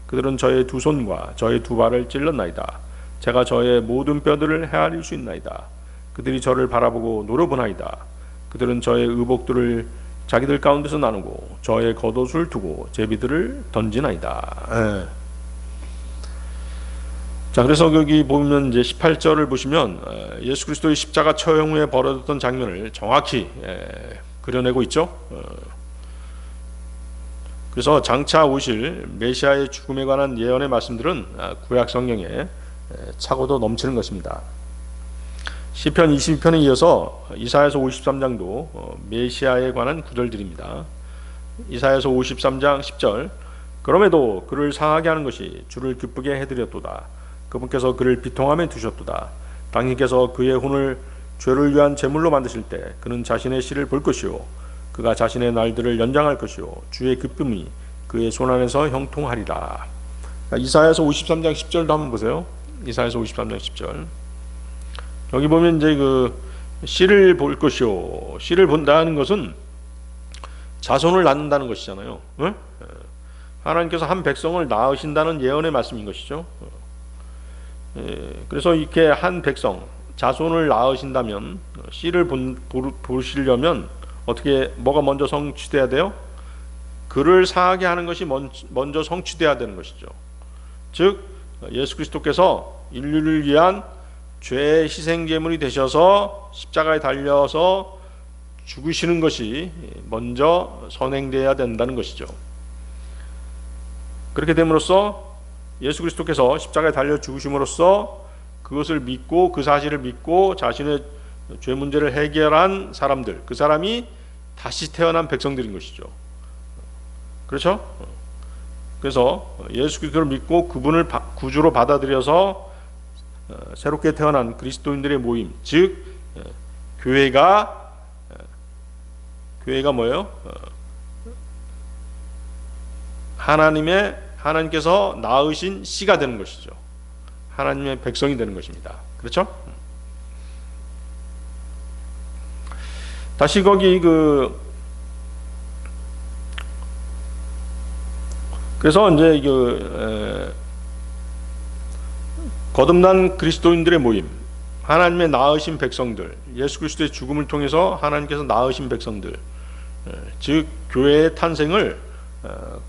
그들은 저의 두 손과 저의 두 발을 찔렀나이다. 제가 저의 모든 뼈들을 헤아릴 수 있나이다. 그들이 저를 바라보고 노려보나이다. 그들은 저의 의복들을 자기들 가운데서 나누고 저의 겉옷을 두고 제비들을 던지나이다. 자, 그래서 여기 보면 이제 18절을 보시면 예수 그리스도의 십자가 처형 후에 벌어졌던 장면을 정확히 그려내고 있죠. 그래서 장차 오실 메시아의 죽음에 관한 예언의 말씀들은 구약 성경에 차고도 넘치는 것입니다. 시편 22편에 이어서 이사야서 53장도 메시아에 관한 구절들입니다. 이사야서 53장 10절 그럼에도 그를 상하게 하는 것이 주를 기쁘게 해드렸도다. 그분께서 그를 비통함에 두셨도다. 당신께서 그의 혼을 죄를 위한 제물로 만드실 때 그는 자신의 씨를 볼 것이요 그가 자신의 날들을 연장할 것이요 주의 기쁨이 그의 손안에서 형통하리라. 이사야서 53장 10절도 한번 보세요. 이사야서 53장 10절 여기 보면 이제 그 씨를 볼 것이요 씨를 본다는 것은 자손을 낳는다는 것이잖아요. 응? 하나님께서 한 백성을 낳으신다는 예언의 말씀인 것이죠. 그래서 이렇게 한 백성 자손을 낳으신다면 씨를 보시려면 어떻게 뭐가 먼저 성취돼야 돼요? 그를 상하게 하는 것이 먼저 성취돼야 되는 것이죠. 즉 예수 그리스도께서 인류를 위한 죄의 희생제물이 되셔서 십자가에 달려서 죽으시는 것이 먼저 선행되어야 된다는 것이죠. 그렇게 됨으로써 예수 그리스도께서 십자가에 달려 죽으심으로써 그것을 믿고 그 사실을 믿고 자신의 죄 문제를 해결한 사람들, 그 사람이 다시 태어난 백성들인 것이죠. 그렇죠? 그래서 예수 그리스도를 믿고 그분을 구주로 받아들여서 새롭게 태어난 그리스도인들의 모임, 즉 교회가 뭐예요? 하나님께서 낳으신 씨가 되는 것이죠. 하나님의 백성이 되는 것입니다. 그렇죠? 다시 거기 그래서 이제 거듭난 그리스도인들의 모임, 하나님의 낳으신 백성들, 예수 그리스도의 죽음을 통해서 하나님께서 낳으신 백성들, 즉 교회의 탄생을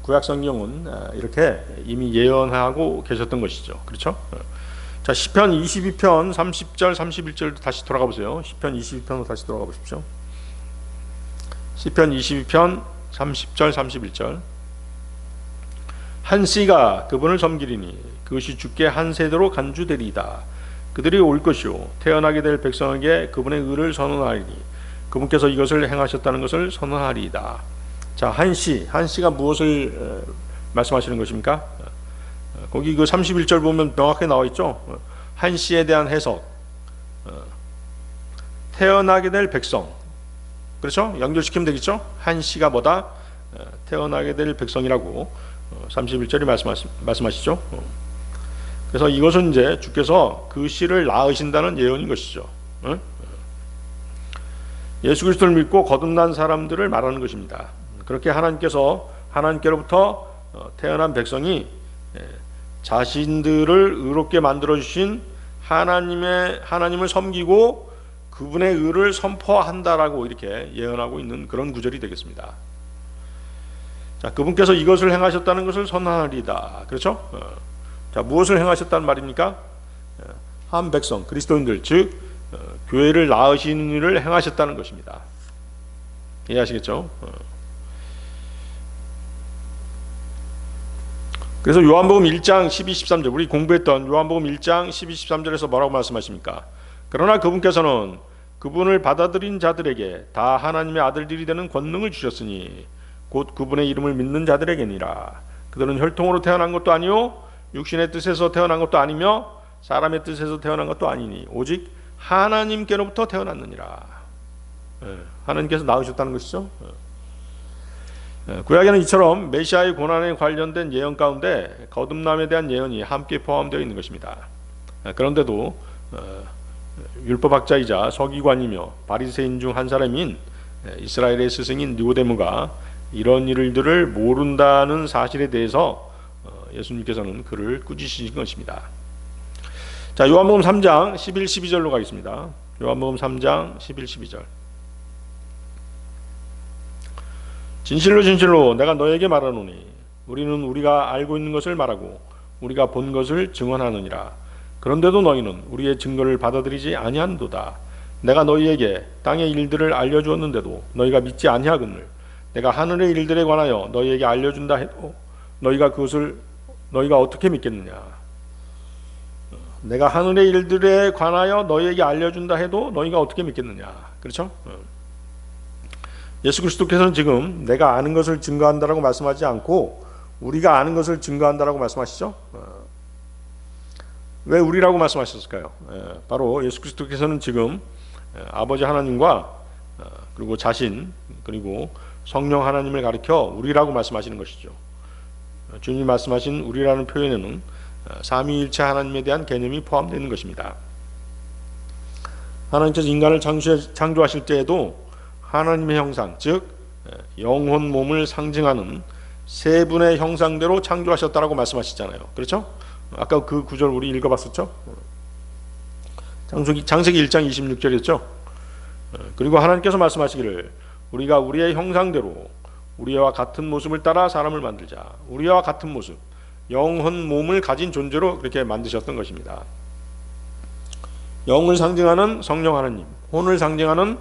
구약 성경은 이렇게 이미 예언하고 계셨던 것이죠. 그렇죠? 자, 시편 22편 30절 31절도 다시 돌아가 보세요. 시편 22편으로 다시 돌아가 보십시오. 시편 22편 30절 31절. 한 씨가 그분을 섬기리니 그것이 주께 한 세대로 간주되리이다. 그들이 올 것이요 태어나게 될 백성에게 그분의 의를 선언하리니 그분께서 이것을 행하셨다는 것을 선언하리이다. 자, 한 씨가 무엇을 말씀하시는 것입니까? 거기 그 31절 보면 명확하게 나와 있죠. 한 씨에 대한 해석, 태어나게 될 백성, 그렇죠? 연결시키면 되겠죠? 한 씨가 뭐다? 태어나게 될 백성이라고 31절이 말씀하시죠. 그래서 이것은 이제 주께서 그 씨를 낳으신다는 예언인 것이죠. 예수 그리스도를 믿고 거듭난 사람들을 말하는 것입니다. 그렇게 하나님께로부터 태어난 백성이 자신들을 의롭게 만들어 주신 하나님을 섬기고 그분의 의를 선포한다라고 이렇게 예언하고 있는 그런 구절이 되겠습니다. 자, 그분께서 이것을 행하셨다는 것을 선언하리이다. 그렇죠? 자, 무엇을 행하셨다는 말입니까? 한 백성, 그리스도인들, 즉 교회를 낳으시는 일을 행하셨다는 것입니다. 이해하시겠죠? 그래서 요한복음 1장 12, 13절, 우리 공부했던 요한복음 1장 12, 13절에서 뭐라고 말씀하십니까? 그러나 그분께서는 그분을 받아들인 자들에게 다 하나님의 아들들이 되는 권능을 주셨으니 곧 그분의 이름을 믿는 자들에게니라. 그들은 혈통으로 태어난 것도 아니요 육신의 뜻에서 태어난 것도 아니며 사람의 뜻에서 태어난 것도 아니니 오직 하나님께로부터 태어났느니라. 하나님께서 낳으셨다는 것이죠. 구약에는 이처럼 메시아의 고난에 관련된 예언 가운데 거듭남에 대한 예언이 함께 포함되어 있는 것입니다. 그런데도 율법학자이자 서기관이며 바리새인 중 한 사람인 이스라엘의 스승인 니고데모가 이런 일들을 모른다는 사실에 대해서 예수님께서는 그를 꾸짖으신 것입니다. 자, 요한복음 3장 11, 12절로 가겠습니다. 요한복음 3장 11, 12절. 진실로 진실로 내가 너에게 말하노니 우리는 우리가 알고 있는 것을 말하고 우리가 본 것을 증언하느니라. 그런데도 너희는 우리의 증거를 받아들이지 아니한도다. 내가 너희에게 땅의 일들을 알려주었는데도 너희가 믿지 아니하거늘 내가 하늘의 일들에 관하여 너희에게 알려준다 해도 너희가 어떻게 믿겠느냐. 내가 하늘의 일들에 관하여 너희에게 알려준다 해도 너희가 어떻게 믿겠느냐. 그렇죠? 예수 그리스도께서는 지금 내가 아는 것을 증거한다라고 말씀하지 않고 우리가 아는 것을 증거한다라고 말씀하시죠. 왜 우리라고 말씀하셨을까요? 바로 예수 그리스도께서는 지금 아버지 하나님과 그리고 자신 그리고 성령 하나님을 가리켜 우리라고 말씀하시는 것이죠. 주님이 말씀하신 우리라는 표현에는 삼위일체 하나님에 대한 개념이 포함되어 있는 것입니다. 하나님께서 인간을 창조하실 때에도 하나님의 형상, 즉 영혼 몸을 상징하는 세 분의 형상대로 창조하셨다라고 말씀하시잖아요. 그렇죠? 아까 그 구절 우리 읽어봤었죠? 창세기 1장 26절이었죠? 그리고 하나님께서 말씀하시기를 우리가 우리의 형상대로 우리와 같은 모습을 따라 사람을 만들자. 우리와 같은 모습, 영혼 몸을 가진 존재로 그렇게 만드셨던 것입니다. 영을 상징하는 성령 하나님, 혼을 상징하는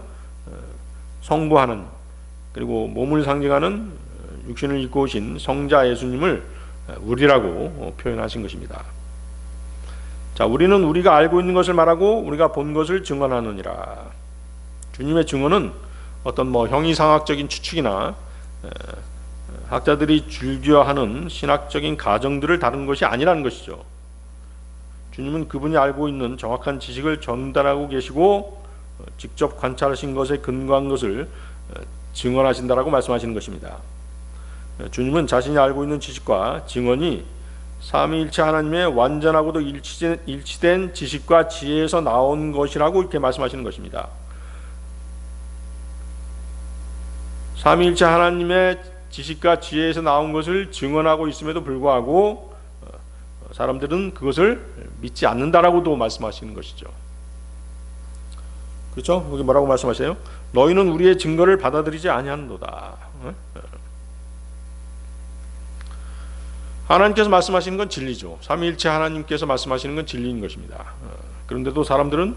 성부 하나님, 그리고 몸을 상징하는 육신을 입고 오신 성자 예수님을 우리라고 표현하신 것입니다. 자, 우리는 우리가 알고 있는 것을 말하고 우리가 본 것을 증언하느니라. 주님의 증언은 어떤 형이상학적인 추측이나 학자들이 즐겨하는 신학적인 가정들을 다룬 것이 아니라는 것이죠. 주님은 그분이 알고 있는 정확한 지식을 전달하고 계시고 직접 관찰하신 것에 근거한 것을 증언하신다라고 말씀하시는 것입니다. 주님은 자신이 알고 있는 지식과 증언이 삼위일체 하나님의 완전하고도 일치된 지식과 지혜에서 나온 것이라고 이렇게 말씀하시는 것입니다. 삼위일체 하나님의 지식과 지혜에서 나온 것을 증언하고 있음에도 불구하고 사람들은 그것을 믿지 않는다라고도 말씀하시는 것이죠. 그렇죠? 여기 뭐라고 말씀하세요? 너희는 우리의 증거를 받아들이지 아니하는도다. 하나님께서 말씀하시는 건 진리죠. 삼위일체 하나님께서 말씀하시는 건 진리인 것입니다. 그런데도 사람들은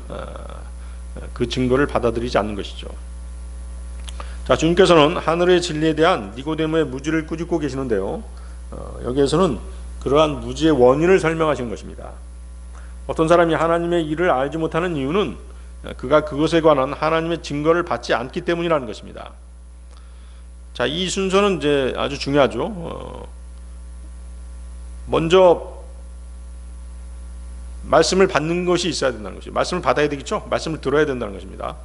그 증거를 받아들이지 않는 것이죠. 자, 주님께서는 하늘의 진리에 대한 니고데모의 무지를 꾸짖고 계시는데요. 여기에서는 그러한 무지의 원인을 설명하시는 것입니다. 어떤 사람이 하나님의 일을 알지 못하는 이유는 그가 그것에 관한 하나님의 증거를 받지 않기 때문이라는 것입니다. 자, 이 순서는 이제 아주 중요하죠. 먼저 말씀을 받는 것이 있어야 된다는 것이죠. 말씀을 받아야 되겠죠. 말씀을 들어야 된다는 것입니다.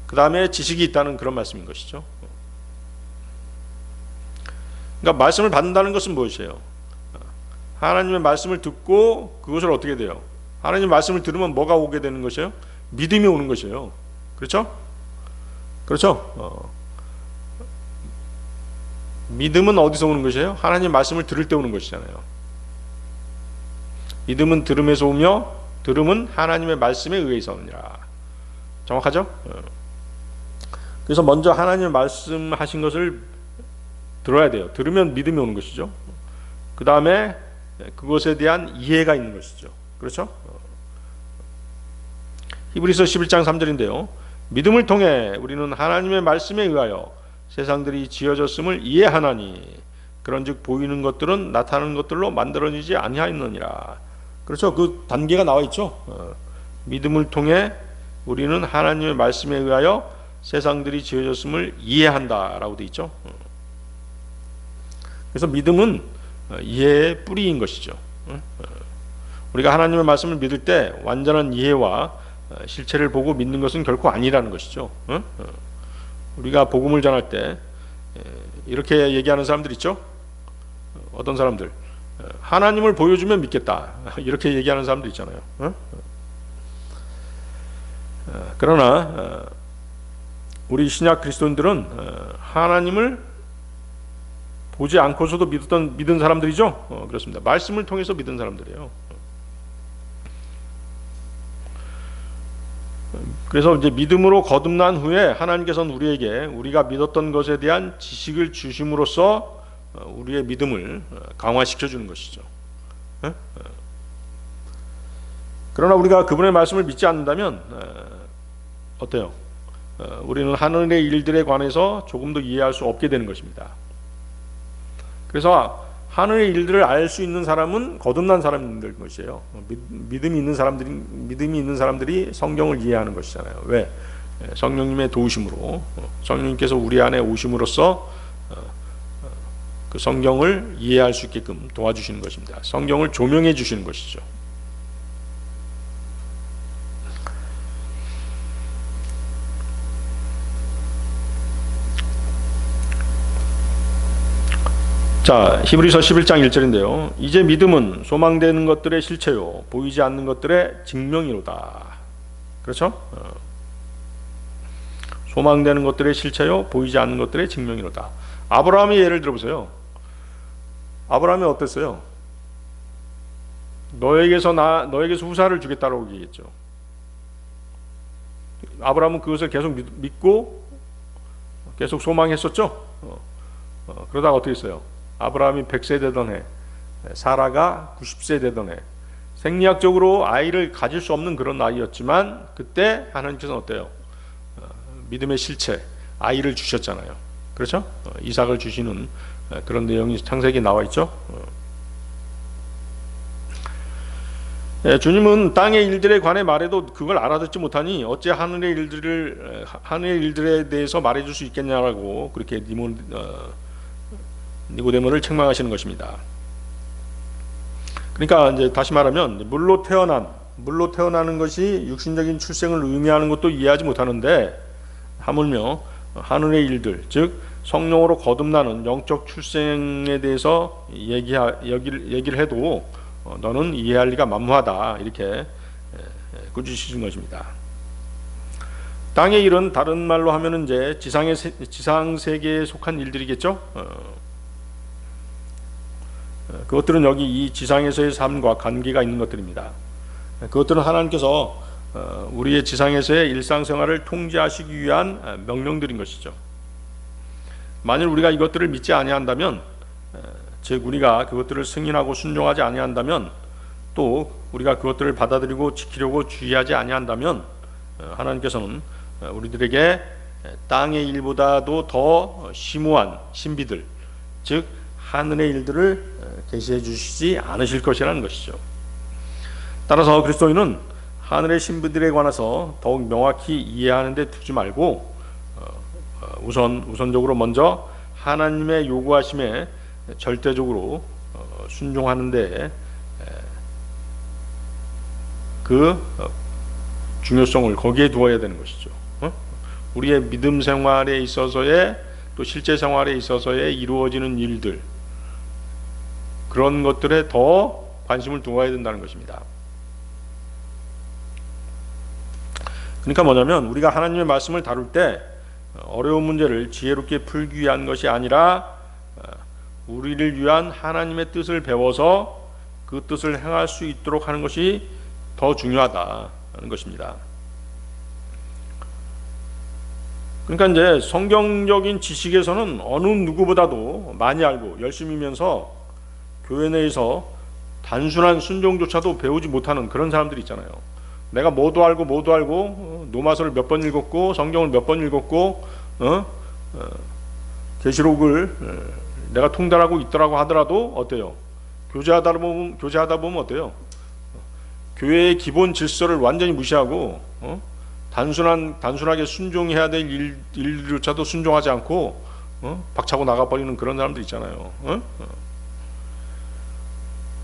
그 다음에 지식이 있다는 그런 말씀인 것이죠. 그러니까 말씀을 받는다는 것은 무엇이에요? 하나님의 말씀을 듣고 그것을 어떻게 돼요? 하나님의 말씀을 들으면 뭐가 오게 되는 것이에요? 믿음이 오는 것이에요. 그렇죠? 그렇죠? 믿음은 어디서 오는 것이에요? 하나님의 말씀을 들을 때 오는 것이잖아요. 믿음은 들음에서 오며 들음은 하나님의 말씀에 의해서 오느니라. 정확하죠? 그래서 먼저 하나님의 말씀하신 것을 들어야 돼요. 들으면 믿음이 오는 것이죠. 그 다음에 그것에 대한 이해가 있는 것이죠. 그렇죠? 히브리서 11장 3절인데요. 믿음을 통해 우리는 하나님의 말씀에 의하여 세상들이 지어졌음을 이해하나니 그런즉 보이는 것들은 나타나는 것들로 만들어지지 아니하였느니라. 그렇죠? 그 단계가 나와 있죠. 믿음을 통해 우리는 하나님의 말씀에 의하여 세상들이 지어졌음을 이해한다라고 돼 있죠. 그래서 믿음은 이해의 뿌리인 것이죠. 우리가 하나님의 말씀을 믿을 때 완전한 이해와 실체를 보고 믿는 것은 결코 아니라는 것이죠. 우리가 복음을 전할 때 이렇게 얘기하는 사람들 있죠. 어떤 사람들 하나님을 보여주면 믿겠다 이렇게 얘기하는 사람들 있잖아요. 그러나 우리 신약 그리스도인들은 하나님을 보지 않고서도 믿은 사람들이죠. 그렇습니다. 말씀을 통해서 믿은 사람들이에요. 그래서 이제 믿음으로 거듭난 후에 하나님께서는 우리에게 우리가 믿었던 것에 대한 지식을 주심으로써 우리의 믿음을 강화시켜 주는 것이죠. 그러나 우리가 그분의 말씀을 믿지 않는다면 어때요? 우리는 하늘의 일들에 관해서 조금도 이해할 수 없게 되는 것입니다. 그래서 하늘의 일들을 알 수 있는 사람은 거듭난 사람인 것이에요. 믿음이 있는 사람들이 성경을 이해하는 것이잖아요. 왜? 성령님의 도우심으로 성령님께서 우리 안에 오심으로써 그 성경을 이해할 수 있게끔 도와주시는 것입니다. 성경을 조명해 주시는 것이죠. 자, 히브리서 11장 1절인데요. 이제 믿음은 소망되는 것들의 실체요 보이지 않는 것들의 증명이로다. 그렇죠? 소망되는 것들의 실체요 보이지 않는 것들의 증명이로다. 아브라함의 예를 들어보세요. 아브라함이 어땠어요? 너에게서 후사를 주겠다라고 얘기했죠. 아브라함은 그것을 계속 믿고 계속 소망했었죠. 그러다가 어떻게 했어요? 아브라함이 100세 되던 해, 사라가 90세 되던 해, 생리학적으로 아이를 가질 수 없는 그런 나이였지만 그때 하나님께서는 어때요? 믿음의 실체, 아이를 주셨잖아요. 그렇죠? 이삭을 주시는 그런 내용이 창세기에 나와 있죠. 주님은 땅의 일들에 관해 말해도 그걸 알아듣지 못하니 어째 하늘의 일들에 대해서 말해줄 수 있겠냐라고 그렇게 니고데모를 책망하시는 것입니다. 그러니까 이제 다시 말하면 물로 태어나는 것이 육신적인 출생을 의미하는 것도 이해하지 못하는데 하물며 하늘의 일들, 즉 성령으로 거듭나는 영적 출생에 대해서 얘기를 해도 너는 이해할 리가 만무하다, 이렇게 꾸짖으신 것입니다. 땅의 일은 다른 말로 하면은 이제 지상 세계에 속한 일들이겠죠. 그것들은 여기 이 지상에서의 삶과 관계가 있는 것들입니다. 그것들은 하나님께서 우리의 지상에서의 일상생활을 통제하시기 위한 명령들인 것이죠. 만일 우리가 이것들을 믿지 아니한다면, 즉 우리가 그것들을 승인하고 순종하지 아니한다면, 또 우리가 그것들을 받아들이고 지키려고 주의하지 아니한다면 하나님께서는 우리들에게 땅의 일보다도 더 심오한 신비들, 즉 하늘의 일들을 계시해 주시지 않으실 것이라는 것이죠. 따라서 그리스도인은 하늘의 신비들에 관해서 더욱 명확히 이해하는 데 두지 말고 우선적으로 먼저 하나님의 요구하심에 절대적으로 순종하는 데 그 중요성을 거기에 두어야 되는 것이죠. 우리의 믿음 생활에 있어서의, 또 실제 생활에 있어서의 이루어지는 일들, 그런 것들에 더 관심을 두어야 된다는 것입니다. 그러니까 뭐냐면 우리가 하나님의 말씀을 다룰 때 어려운 문제를 지혜롭게 풀기 위한 것이 아니라 우리를 위한 하나님의 뜻을 배워서 그 뜻을 행할 수 있도록 하는 것이 더 중요하다는 것입니다. 그러니까 이제 성경적인 지식에서는 어느 누구보다도 많이 알고 열심히면서 교회 내에서 단순한 순종조차도 배우지 못하는 그런 사람들이 있잖아요. 내가 뭐도 알고 노마서를 몇 번 읽었고 성경을 몇 번 읽었고 계시록을 내가 통달하고 있더라고 하더라도 어때요? 교제하다 보면 어때요? 교회의 기본 질서를 완전히 무시하고 단순하게 순종해야 될 일조차도 순종하지 않고 박차고 나가버리는 그런 사람들 있잖아요.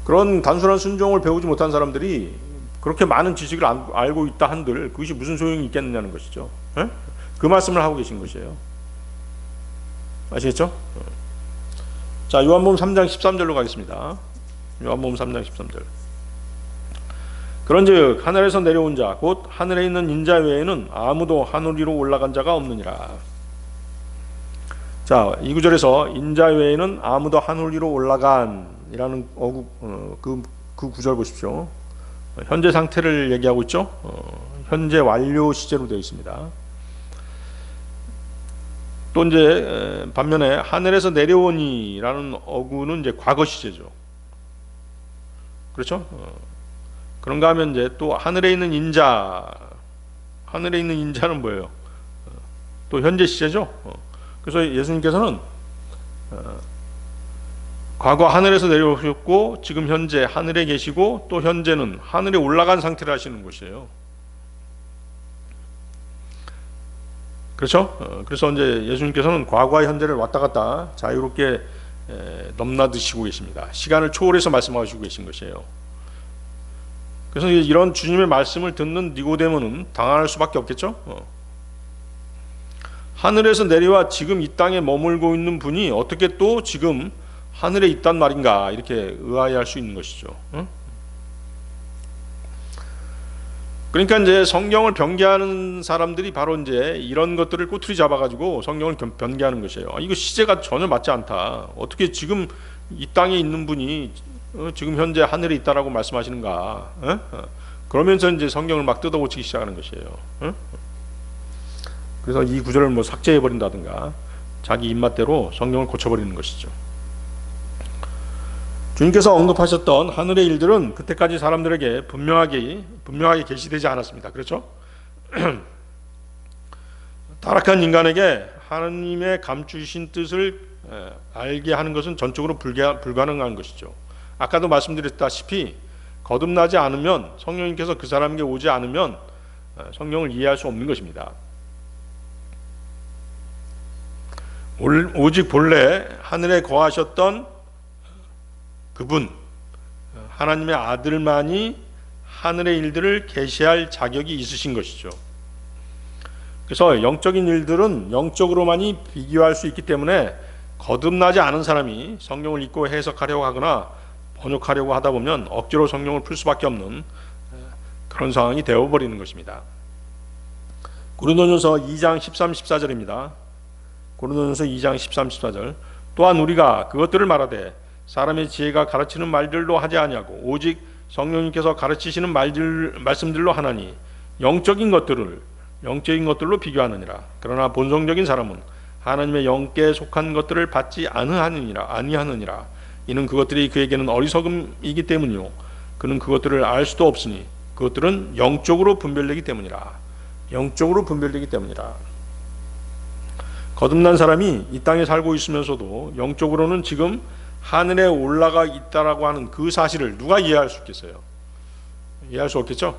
그런 단순한 순종을 배우지 못한 사람들이 그렇게 많은 지식을 알고 있다 한들 그것이 무슨 소용이 있겠느냐는 것이죠. 그 말씀을 하고 계신 것이에요. 아시겠죠? 자, 요한복음 3장 13절로 가겠습니다. 요한복음 3장 13절. 그런즉 하늘에서 내려온 자 곧 하늘에 있는 인자 외에는 아무도 하늘 위로 올라간 자가 없느니라. 자, 이 구절에서 인자 외에는 아무도 하늘 위로 올라간이라는 그 구절 보십시오. 현재 상태를 얘기하고 있죠. 현재 완료 시제로 되어 있습니다. 또 이제 반면에 하늘에서 내려오니라는 어구는 이제 과거 시제죠. 그렇죠? 그런가 하면 이제 또 하늘에 있는 인자는 뭐예요? 또 현재 시제죠. 그래서 예수님께서는 과거 하늘에서 내려오셨고 지금 현재 하늘에 계시고 또 현재는 하늘에 올라간 상태를 하시는 것이에요. 그렇죠? 그래서 이제 예수님께서는 과거와 현재를 왔다 갔다 자유롭게 넘나드시고 계십니다. 시간을 초월해서 말씀하시고 계신 것이에요. 그래서 이런 주님의 말씀을 듣는 니고데모는 당황할 수밖에 없겠죠. 하늘에서 내려와 지금 이 땅에 머물고 있는 분이 어떻게 또 지금 하늘에 있단 말인가, 이렇게 의아해할 수 있는 것이죠. 그러니까 이제 성경을 변개하는 사람들이 바로 이제 이런 것들을 꼬투리 잡아가지고 성경을 변개하는 것이에요. 이거 시제가 전혀 맞지 않다. 어떻게 지금 이 땅에 있는 분이 지금 현재 하늘에 있다라고 말씀하시는가? 그러면서 이제 성경을 막 뜯어고치기 시작하는 것이에요. 그래서 이 구절을 뭐 삭제해 버린다든가 자기 입맛대로 성경을 고쳐버리는 것이죠. 주님께서 언급하셨던 하늘의 일들은 그때까지 사람들에게 분명하게 계시되지 않았습니다. 그렇죠? 타락한 인간에게 하나님의 감추신 뜻을 알게 하는 것은 전적으로 불가능한 것이죠. 아까도 말씀드렸다시피 거듭나지 않으면, 성령님께서 그 사람에게 오지 않으면 성령을 이해할 수 없는 것입니다. 오직 본래 하늘에 거하셨던 그분, 하나님의 아들만이 하늘의 일들을 계시할 자격이 있으신 것이죠. 그래서 영적인 일들은 영적으로만이 비교할 수 있기 때문에 거듭나지 않은 사람이 성경을 읽고 해석하려고 하거나 번역하려고 하다 보면 억지로 성경을 풀 수밖에 없는 그런 상황이 되어버리는 것입니다. 고린도전서 2장 13, 14절입니다. 고린도전서 2장 13, 14절. 또한 우리가 그것들을 말하되 사람의 지혜가 가르치는 말들로 하지 아니하고 오직 성령님께서 가르치시는 말씀들로 하나니 영적인 것들로 비교하느니라. 그러나 본성적인 사람은 하나님의 영께 속한 것들을 받지 아니하느니라. 이는 그것들이 그에게는 어리석음이기 때문이요 그는 그것들을 알 수도 없으니 그것들은 영적으로 분별되기 때문이라. 거듭난 사람이 이 땅에 살고 있으면서도 영적으로는 지금 하늘에 올라가 있다라고 하는 그 사실을 누가 이해할 수 있겠어요? 이해할 수 없겠죠?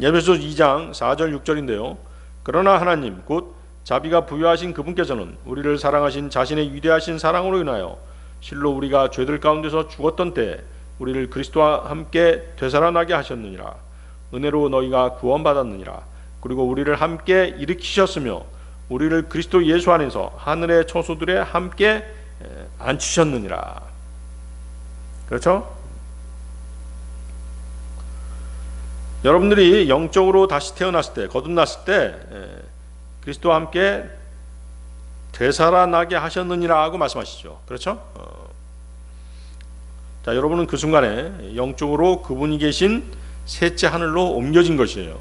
에베소서 2장 4절 6절인데요. 그러나 하나님 곧 자비가 부여하신 그분께서는 우리를 사랑하신 자신의 위대하신 사랑으로 인하여 실로 우리가 죄들 가운데서 죽었던 때 우리를 그리스도와 함께 되살아나게 하셨느니라. 은혜로 너희가 구원받았느니라. 그리고 우리를 함께 일으키셨으며 우리를 그리스도 예수 안에서 하늘의 처소들에 함께 앉히셨느니라. 그렇죠? 여러분들이 영적으로 다시 태어났을 때, 거듭났을 때 그리스도와 함께 되살아나게 하셨느니라 하고 말씀하시죠. 그렇죠? 자, 여러분은 그 순간에 영적으로 그분이 계신 셋째 하늘로 옮겨진 것이에요.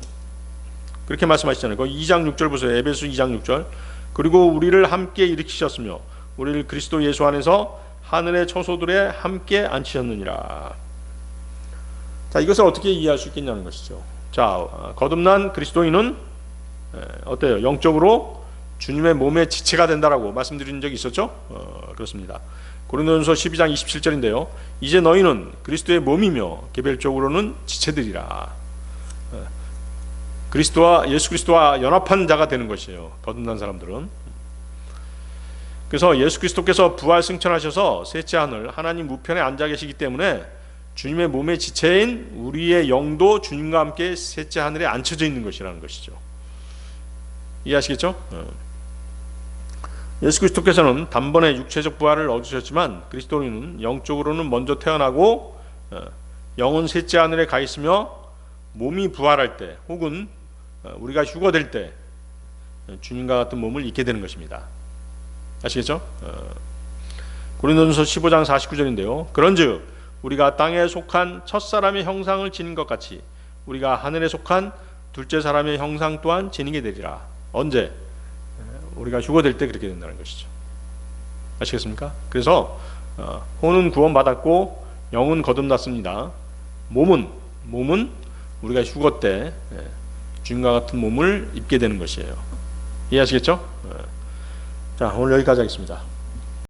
그렇게 말씀하시잖아요. 그 2장 6절 보세요. 에베소 2장 6절. 그리고 우리를 함께 일으키셨으며 우리를 그리스도 예수 안에서 하늘의 처소들에 함께 앉히셨느니라. 자, 이것을 어떻게 이해할 수 있겠냐는 것이죠. 자, 거듭난 그리스도인은 어때요? 영적으로 주님의 몸의 지체가 된다라고 말씀드린 적이 있었죠? 그렇습니다. 고린도전서 12장 27절인데요. 이제 너희는 그리스도의 몸이며 개별적으로는 지체들이라. 예수 그리스도와 연합한 자가 되는 것이에요. 거듭난 사람들은. 그래서 예수 그리스도께서 부활 승천하셔서 셋째 하늘 하나님 우편에 앉아 계시기 때문에 주님의 몸의 지체인 우리의 영도 주님과 함께 셋째 하늘에 앉혀져 있는 것이라는 것이죠. 이해하시겠죠? 예수 그리스도께서는 단번에 육체적 부활을 얻으셨지만 그리스도인은 영적으로는 먼저 태어나고 영은 셋째 하늘에 가 있으며 몸이 부활할 때 혹은 우리가 휴거될 때 주님과 같은 몸을 입게 되는 것입니다. 아시겠죠? 고린도전서 15장 49절인데요. 그런즉 우리가 땅에 속한 첫사람의 형상을 지닌 것 같이 우리가 하늘에 속한 둘째 사람의 형상 또한 지니게 되리라. 언제? 우리가 휴거될 때 그렇게 된다는 것이죠. 아시겠습니까? 그래서 혼은 구원받았고 영은 거듭났습니다. 몸은 우리가 휴거 때 주님과 같은 몸을 입게 되는 것이에요. 이해하시겠죠? 자, 오늘 여기까지 하겠습니다.